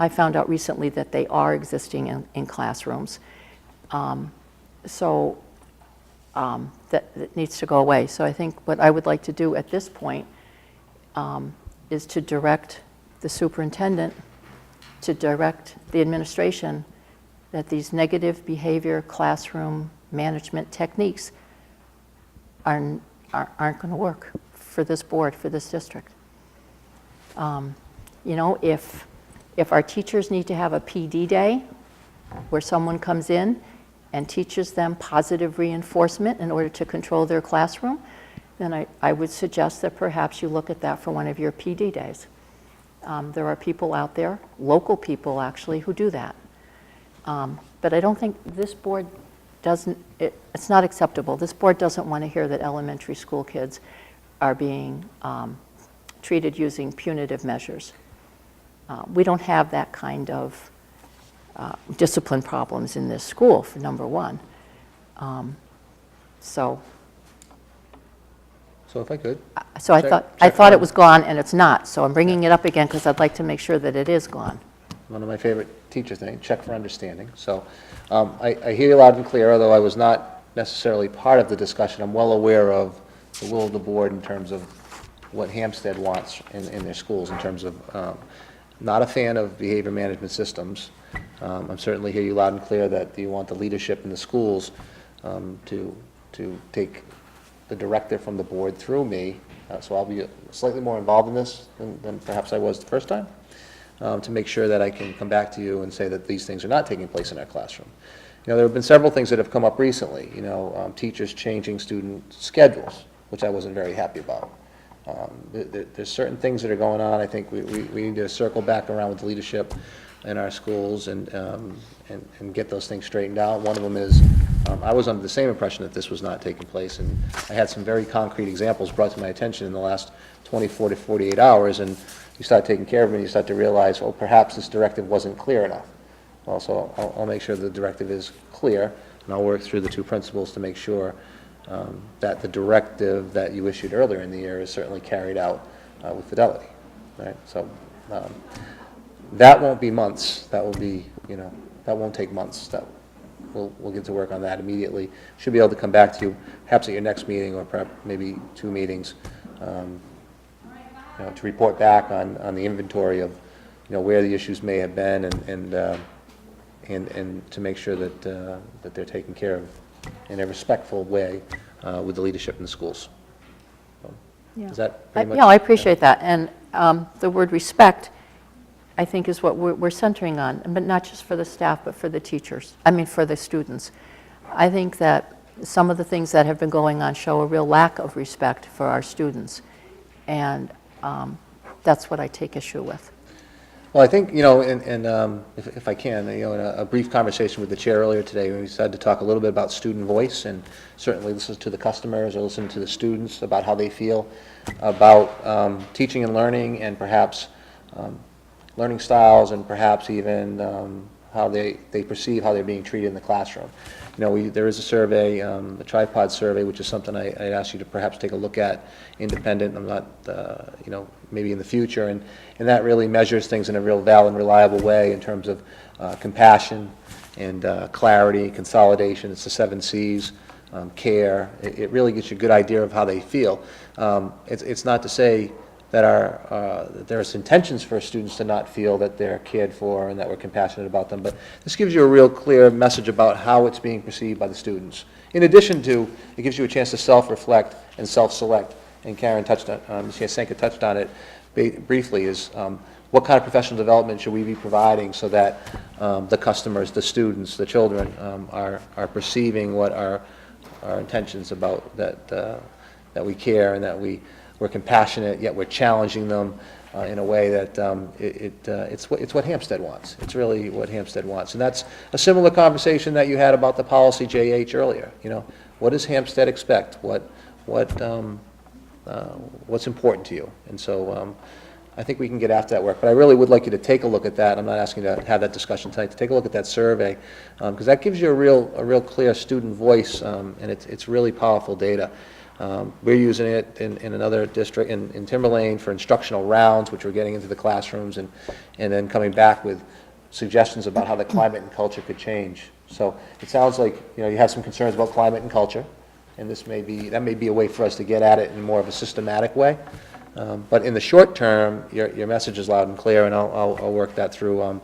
I found out recently that they are existing in classrooms. So that needs to go away. So I think what I would like to do at this point is to direct the superintendent, to direct the administration that these negative behavior classroom management techniques aren't going to work for this board, for this district. If our teachers need to have a PD day where someone comes in and teaches them positive reinforcement in order to control their classroom, then I would suggest that perhaps you look at that for one of your PD days. There are people out there, local people actually, who do that. But I don't think this board doesn't, it's not acceptable. This board doesn't want to hear that elementary school kids are being treated using punitive measures. We don't have that kind of discipline problems in this school, for number one. So if I could. So I check thought it on- was gone, and it's not. So I'm bringing it up again because I'd like to make sure that it is gone. One of my favorite teacher things, check for understanding. So I hear you loud and clear, although I was not necessarily part of the discussion. I'm well aware of the will of the board in terms of what Hampstead wants in their schools, in terms of not a fan of behavior management systems. I'm certainly hear you loud and clear that you want the leadership in the schools to take the directive from the board through me, so I'll be slightly more involved in this than perhaps I was the first time, to make sure that I can come back to you and say that these things are not taking place in our classroom. There have been several things that have come up recently, teachers changing student schedules, which I wasn't very happy about. There's certain things that are going on. I think we need to circle back around with the leadership in our schools and get those things straightened out. One of them is, I was under the same impression that this was not taking place, and I had some very concrete examples brought to my attention in the last 24 to 48 hours, and you start taking care of them and you start to realize, oh, perhaps this directive wasn't clear enough. Well, so I'll make sure the directive is clear, and I'll work through the two principals to make sure that the directive that you issued earlier in the year is certainly carried out with fidelity, right? So that won't be months, that will be that won't take months. We'll get to work on that immediately. Should be able to come back to you perhaps at your next meeting or perhaps maybe 2 meetings, to report back on the inventory of, where the issues may have been and to make sure that they're taken care of in a respectful way with the leadership in the schools. Is that pretty much? Yeah, I appreciate that. And the word respect, I think, is what we're centering on, but not just for the staff, but for the teachers, for the students. I think that some of the things that have been going on show a real lack of respect for our students, and that's what I take issue with. Well, I think, if I can, in a brief conversation with the chair earlier today, we decided to talk a little bit about student voice and certainly listen to the customers or listen to the students about how they feel about teaching and learning and perhaps learning styles and perhaps even how they perceive how they're being treated in the classroom. There is a survey, the tripod survey, which is something I'd ask you to perhaps take a look at, independent. I'm not, maybe in the future, and that really measures things in a real valid and reliable way in terms of compassion and clarity, consolidation. It's the 7 C's, care. It really gives you a good idea of how they feel. It's not to say that there's intentions for students to not feel that they're cared for and that we're compassionate about them, but this gives you a real clear message about how it's being perceived by the students. In addition to, it gives you a chance to self-reflect and self-select, and Karen touched on, Ms. Yasenka touched on it briefly, is what kind of professional development should we be providing so that the customers, the students, the children are perceiving what our intentions about that we care and that we're compassionate, yet we're challenging them in a way that it's what Hampstead wants. It's really what Hampstead wants. And that's a similar conversation that you had about the policy JH earlier. What does Hampstead expect? What's important to you? And so I think we can get after that work. But I really would like you to take a look at that. I'm not asking you to have that discussion tonight. To take a look at that survey, because that gives you a real clear student voice, and it's really powerful data. We're using it in another district, in Timberlane, for instructional rounds, which we're getting into the classrooms and then coming back with suggestions about how the climate and culture could change. So it sounds like you have some concerns about climate and culture, and that may be a way for us to get at it in more of a systematic way. But in the short term, your message is loud and clear, and I'll work that through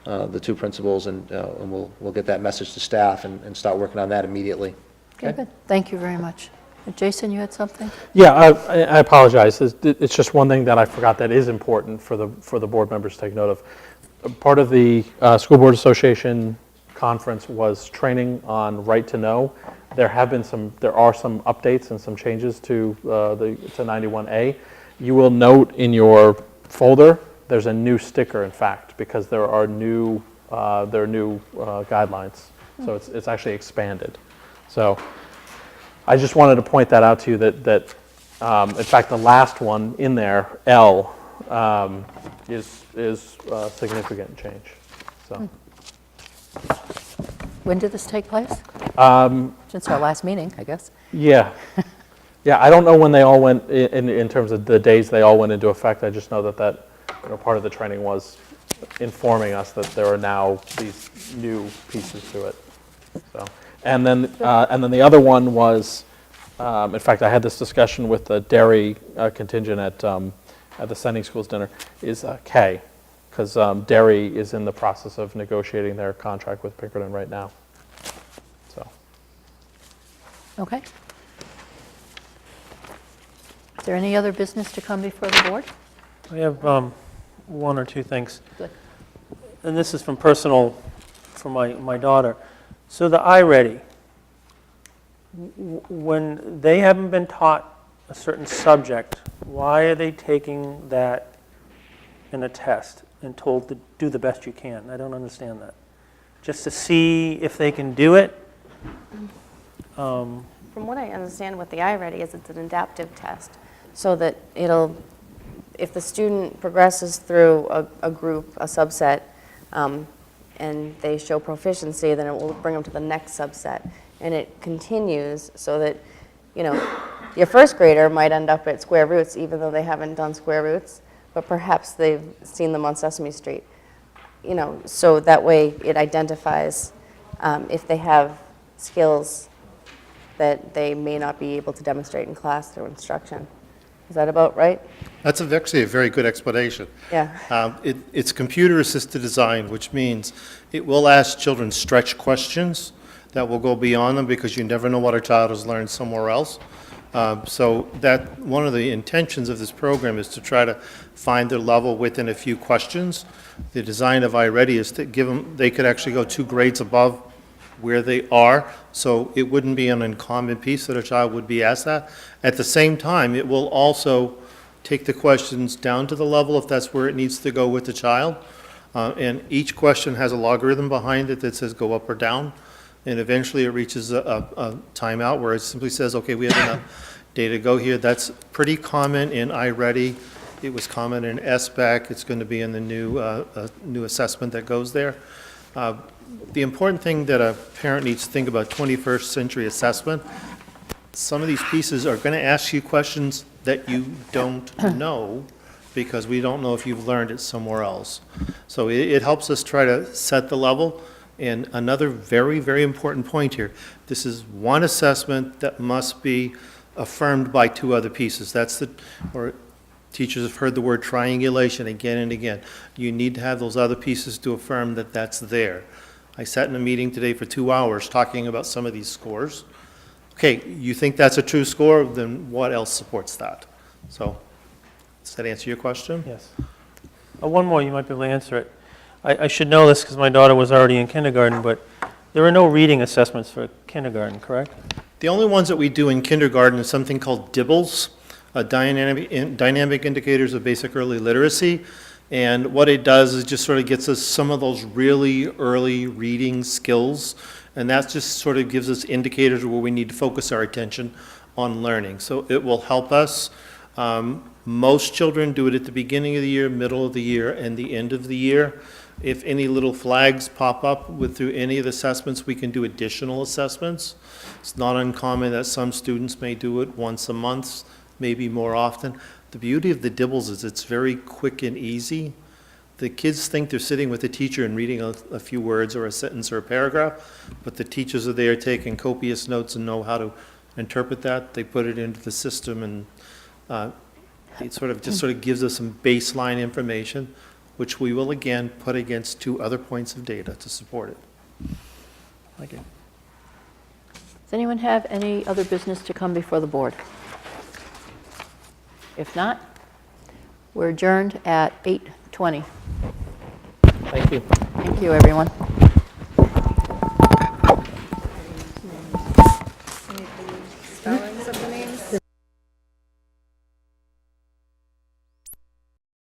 the 2 principals, and we'll get that message to staff and start working on that immediately. Okay, good. Thank you very much. Jason, you had something? Yeah, I apologize. It's just one thing that I forgot that is important for the board members to take note of. Part of the School Board Association conference was training on right to know. There are some updates and some changes to 91A. You will note in your folder there's a new sticker, in fact, because there are new guidelines. So it's actually expanded. So I just wanted to point that out to you that in fact, the last one in there, L, is a significant change. So. When did this take place? Since our last meeting, I guess. Yeah. Yeah, I don't know when they all went, in terms of the days they all went into effect. I just know that part of the training was informing us that there are now these new pieces to it. So. And then the other one was, in fact, I had this discussion with the dairy contingent at the Sending Schools dinner, is K, because dairy is in the process of negotiating their contract with Pinkerton right now. So. Okay. Is there any other business to come before the board? I have 1 or 2 things. Good. And this is from my daughter. So the iReady, when they haven't been taught a certain subject, why are they taking that in a test and told to do the best you can? I don't understand that. Just to see if they can do it? From what I understand with the iReady is it's an adaptive test, so that if the student progresses through a group, a subset, and they show proficiency, then it will bring them to the next subset. And it continues so that, your first grader might end up at square roots even though they haven't done square roots, but perhaps they've seen them on Sesame Street. you know, so that way it identifies if they have skills that they may not be able to demonstrate in class through instruction. Is that about right? That's actually a very good explanation. Yeah. It's computer-assisted design, which means it will ask children stretch questions that will go beyond them because you never know what a child has learned somewhere else. So that, one of the intentions of this program is to try to find their level within a few questions. The design of iReady is to give them, they could actually go 2 grades above where they are, so it wouldn't be an uncommon piece that a child would be asked that. At the same time, it will also take the questions down to the level if that's where it needs to go with the child. And each question has a logarithm behind it that says go up or down. And eventually it reaches a timeout where it simply says, okay, we have enough data to go here. That's pretty common in iReady. It was common in Hsdsb. It's going to be in the new assessment that goes there. The important thing that a parent needs to think about 21st century assessment, some of these pieces are going to ask you questions that you don't know because we don't know if you've learned it somewhere else. So it helps us try to set the level. And another very, very important point here, this is one assessment that must be affirmed by 2 other pieces. Or teachers have heard the word triangulation again and again. You need to have those other pieces to affirm that that's there. I sat in a meeting today for 2 hours talking about some of these scores. Okay, you think that's a true score, then what else supports that? So, does that answer your question? Yes. One more, you might be able to answer it. I should know this because my daughter was already in kindergarten, but there are no reading assessments for kindergarten, correct? The only ones that we do in kindergarten is something called DIBELS, dynamic indicators of basic early literacy. And what it does is just sort of gets us some of those really early reading skills. And that just sort of gives us indicators where we need to focus our attention on learning. So it will help us. Most children do it at the beginning of the year, middle of the year, and the end of the year. If any little flags pop up through any of the assessments, we can do additional assessments. It's not uncommon that some students may do it once a month, maybe more often. The beauty of the DIBELS is it's very quick and easy. The kids think they're sitting with the teacher and reading a few words or a sentence or a paragraph, but the teachers are there taking copious notes and know how to interpret that. They put it into the system, and it sort of gives us some baseline information, which we will again put against 2 other points of data to support it. Thank you. Does anyone have any other business to come before the board? If not, we're adjourned at 8:20. Thank you. Thank you, everyone.